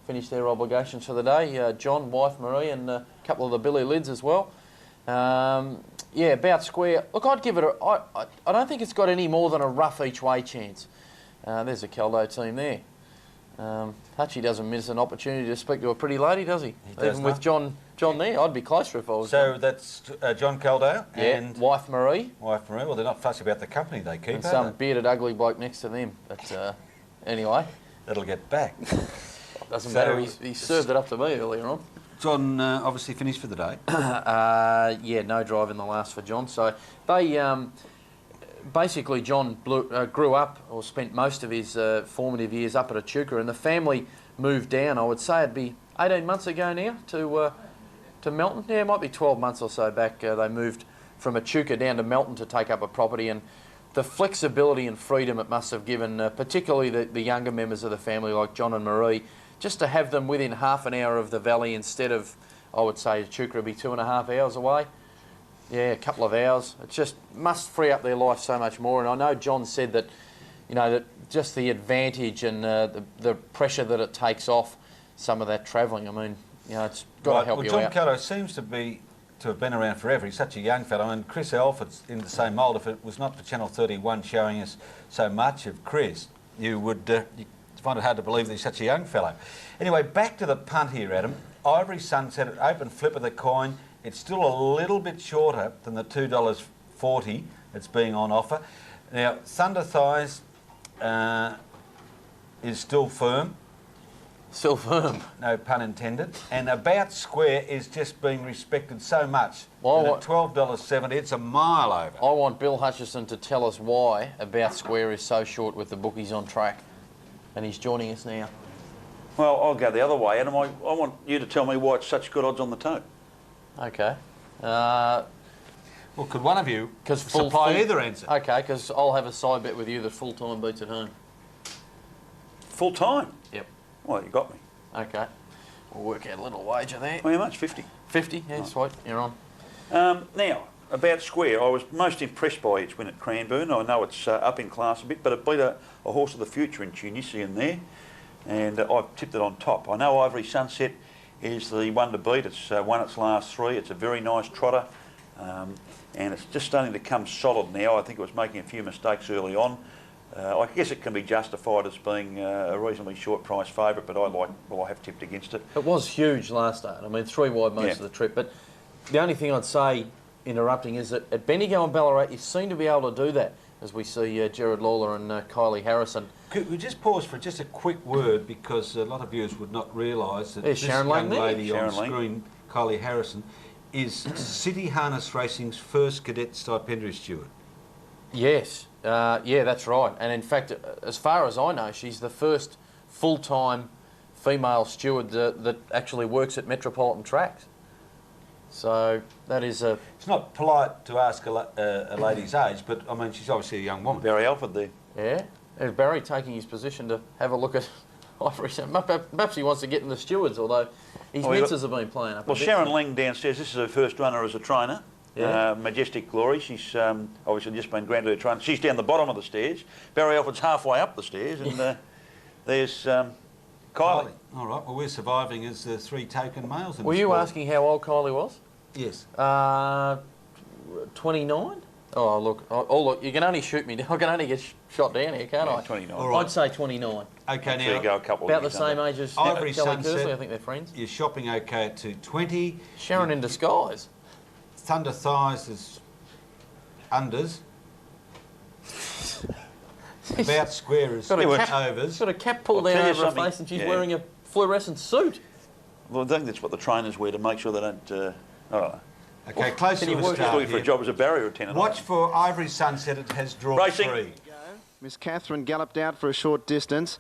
finished their obligations for the day. John, wife Marie, and a couple of the Billy Lids as well. Yeah, Bout Square. Look, I'd give it I don't think it's got any more than a rough each way chance. There's a Caldo team there. Hutchie doesn't miss an opportunity to speak to a pretty lady, does he? Even with John there, I'd be closer if I was. So that's John Caldo and wife Marie. Wife Marie. Well, they're not fussy about the company they keep. And some bearded ugly bloke next to them. But anyway, that'll get back. Doesn't matter. He served it up to me earlier on. John obviously finished for the day. Yeah, no drive in the last for John. So they basically John grew up or spent most of his formative years up at Echuca, and the family moved down. I would say it'd be 18 months ago now to Melton. Yeah, it might be 12 months or so back. They moved from Echuca down to Melton to take up a property, and the flexibility and freedom it must have given, particularly the younger members of the family like John and Marie, just to have them within half an hour of the valley instead of, I would say, Echuca would be 2.5 hours away. Yeah, a couple of hours. It just must free up their life so much more. And I know John said that, you know, that just the advantage and the pressure that it takes off some of that travelling. I mean, you know, it's got to help you out. John Caldo seems to have been around forever. He's such a young fellow. And Chris Alford's in the same mould. If it was not for Channel 31 showing us so much of Chris, you would find it hard to believe that he's such a young fellow. Anyway, back to the punt here, Adam. Ivory Sunset, an open flip of the coin. It's still a little bit shorter than the $2.40 that's being on offer. Now, Thunder Thighs is still firm. Still firm. No pun intended. And About Square is just being respected so much. Well, at $12.70, it's a mile over. I want Bill Hutchison to tell us why About Square is so short with the bookies on track. And he's joining us now. Well, I'll go the other way, Adam. I want you to tell me why it's such good odds on the tote. Okay. Well, could one of you supply either answer? Okay, because I'll have a side bet with you that full-time beats at home. Full-time? Yep. Well, you got me. Okay. We'll work out a little wager there. Well, how much? 50? 50, yeah, sweet. You're on. Now, About Square, I was most impressed by its win at Cranbourne. I know it's up in class a bit, but it beat a horse of the future in Tunisian there, and I've tipped it on top. I know Ivory Sunset is the one to beat. It's won its last 3. It's a very nice trotter, and it's just starting to come solid now. I think it was making a few mistakes early on. I guess it can be justified as being a reasonably short price favourite, but I have tipped against it. It was huge last start. I mean, 3 wide most of the trip, but the only thing I'd say, interrupting, is that at Bendigo and Ballarat you seem to be able to do that, as we see Gerard Lawler and Kylie Harrison. Could we just pause for just a quick word, because a lot of viewers would not realise that There's this Sharon young Lang lady there. on Sharon screen, Kylie Harrison, is City Harness Racing's first cadet stipendiary steward. Yes, yeah, that's right. And in fact, as far as I know, she's the first full-time female steward that actually works at Metropolitan Tracks. So that is a... It's not polite to ask a lady's age, but I mean, she's obviously a young woman. Barry Alford there. Yeah. Is Barry taking his position to have a look at Ivory? Perhaps he wants to get in the stewards, although his misses have been playing up. Well, Sharon Lang downstairs, this is her first runner as a trainer. Yeah. Majestic Glory, she's obviously just been granted her trainer. She's down the bottom of the stairs. Barry Alford's halfway up the stairs, and there's Kylie. All right, well, we're surviving as 3 token males in Were the you sport. asking how old Kylie was? Yes. 29? Oh, look, you can only shoot me. I can only get shot down here, can't I? 29. All right. I'd say 29. Okay, now... There you go, a couple About of the same age as Ivory Kelly Sunset. Kersley, I think they're friends. You're shopping okay at 220. Sharon in disguise. Thunder Thighs is unders. About Square is overs. She's got a cap pulled down over her face and she's wearing a fluorescent suit. Well, I think that's what the trainers wear to make sure they don't... I don't know. Okay, close to the start Just looking for a here. job as a barrier attendant. Watch for Ivory Sunset. It has drawn Racing. 3. Miss Catherine galloped out for a short distance.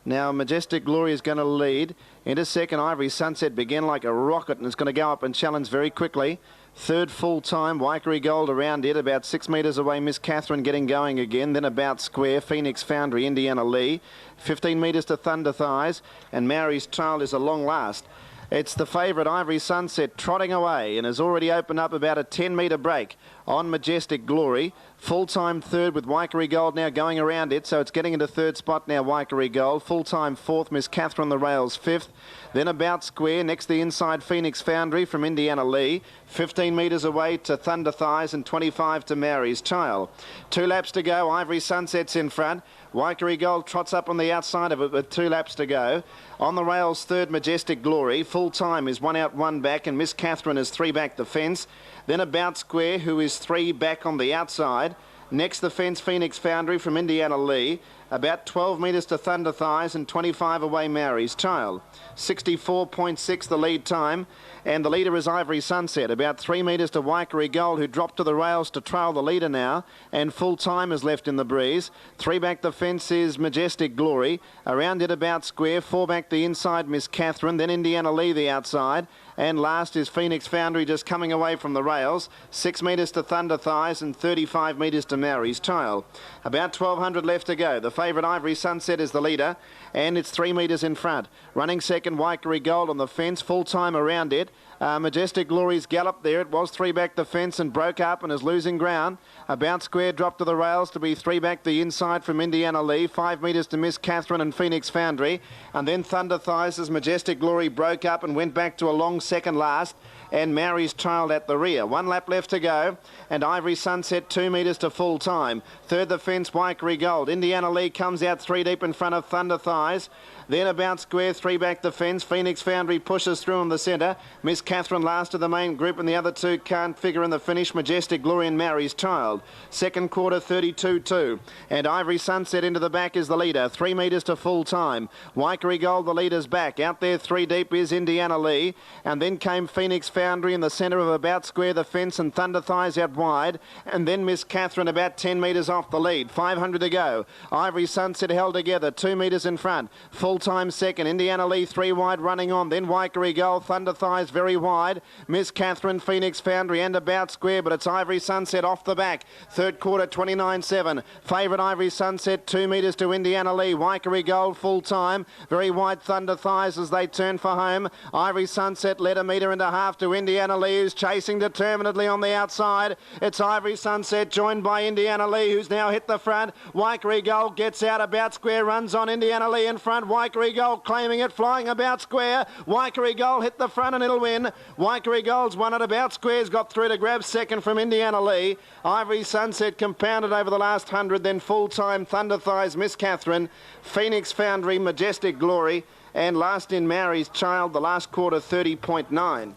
Now Majestic Glory is going to lead. Into second, Ivory Sunset began like a rocket and is going to go up and challenge very quickly. Third full time, Waikerie Gold around it, about 6 metres away, Miss Catherine getting going again. Then about square, Phoenix Foundry, Indiana Lee. 15 metres to Thunder Thighs, and Mary's Child is a long last. It's the favourite Ivory Sunset trotting away and has already opened up about a 10-metre break on Majestic Glory. Full-time third with Waikerie Gold now going around it, so it's getting into third spot now, Waikerie Gold. Full-time fourth, Miss Catherine the Rails fifth. Then about square, next the inside Phoenix Foundry from Indiana Lee. 15 metres away to Thunder Thighs and 25 to Mary's Child. 2 laps to go, Ivory Sunset's in front. Waikerie Gold trots up on the outside of it with 2 laps to go. On the rails, third, Majestic Glory. Full time is 1 out, 1 back, and Miss Catherine is 3 back the fence. Then about square, who is 3 back on the outside. Next, the fence, Phoenix Foundry from Indiana Lee. About 12 metres to Thunder Thighs and 25 away, Mary's Child. 64.6 the lead time, and the leader is Ivory Sunset. About 3 metres to Waikerie Gold, who dropped to the rails to trail the leader now, and full time is left in the breeze. 3 back the fence is Majestic Glory. Around it about square, 4 back the inside, Miss Catherine, then Indiana Lee the outside. And last is Phoenix Foundry just coming away from the rails. 6 metres to Thunder Thighs and 35 metres to Mary's Child. About 1,200 left to go. The favourite Ivory Sunset is the leader, and it's 3 metres in front. Running second, Waikerie Gold on the fence, full time around it. Majestic Glory's gallop there. It was 3 back the fence and broke up and is losing ground. About square dropped to the rails to be 3 back the inside from Indiana Lee. 5 metres to Miss Catherine and Phoenix Foundry. And then Thunder Thighs as Majestic Glory broke up and went back to a long second last. And Mary's Child at the rear. 1 lap left to go, and Ivory Sunset 2 metres to full time. Third the fence, Waikerie Gold. Indiana Lee comes out 3 deep in front of Thunder Thighs. Then about square, 3 back the fence. Phoenix Foundry pushes through in the centre. Miss Catherine last of the main group, and the other 2 can't figure in the finish. Majestic Glory and Mary's Child. Second quarter, 32-2. And Ivory Sunset into the back is the leader. 3 metres to full time. Waikerie Gold, the leader's back. Out there 3 deep is Indiana Lee. And then came Phoenix Foundry in the centre of about square the fence, and Thunder Thighs out wide. And then Miss Catherine about 10 metres off the lead. 500 to go. Ivory Sunset held together. 2 metres in front. Full time second. Indiana Lee 3 wide running on. Then Waikerie Gold. Thunder Thighs very wide. Miss Catherine, Phoenix Foundry and about square, but it's Ivory Sunset off the back. Third quarter 29-7. Favourite Ivory Sunset 2 metres to Indiana Lee. Waikerie Gold full time. Very wide Thunder Thighs as they turn for home. Ivory Sunset led 1.5 metres to Indiana Lee, who's chasing determinedly on the outside. It's Ivory Sunset joined by Indiana Lee, who's now hit the front. Waikerie Gold gets out about square, runs on Indiana Lee in front. Waikerie Gold claiming it, flying about square. Waikerie Gold hit the front and it'll win. Waikerie Gold's won at about squares, got through to grab second from Indiana Lee. Ivory Sunset compounded over the last 100, then full-time Thunder Thighs, Miss Catherine, Phoenix Foundry, Majestic Glory, and last in Mary's Child, the last quarter 30.9.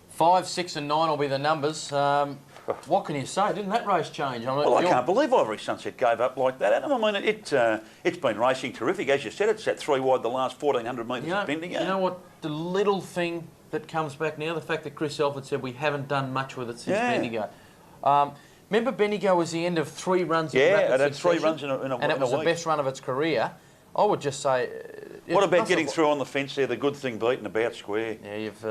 5, 6 and 9 will be the numbers. What can you say? Didn't that race change? Well, I can't believe Ivory Sunset gave up like that, Adam. I mean, it's been racing terrific. As you said, it's at 3 wide the last 1,400 metres of Bendigo. You know what? The little thing that comes back now, the fact that Chris Elford said we haven't done much with it since Bendigo. Remember Bendigo was the end of 3 runs in rapid it had succession, 3 runs in a week. And it was the best run of its career. I would just say... What about getting through on the fence there, the good thing beaten about square? Yeah, you've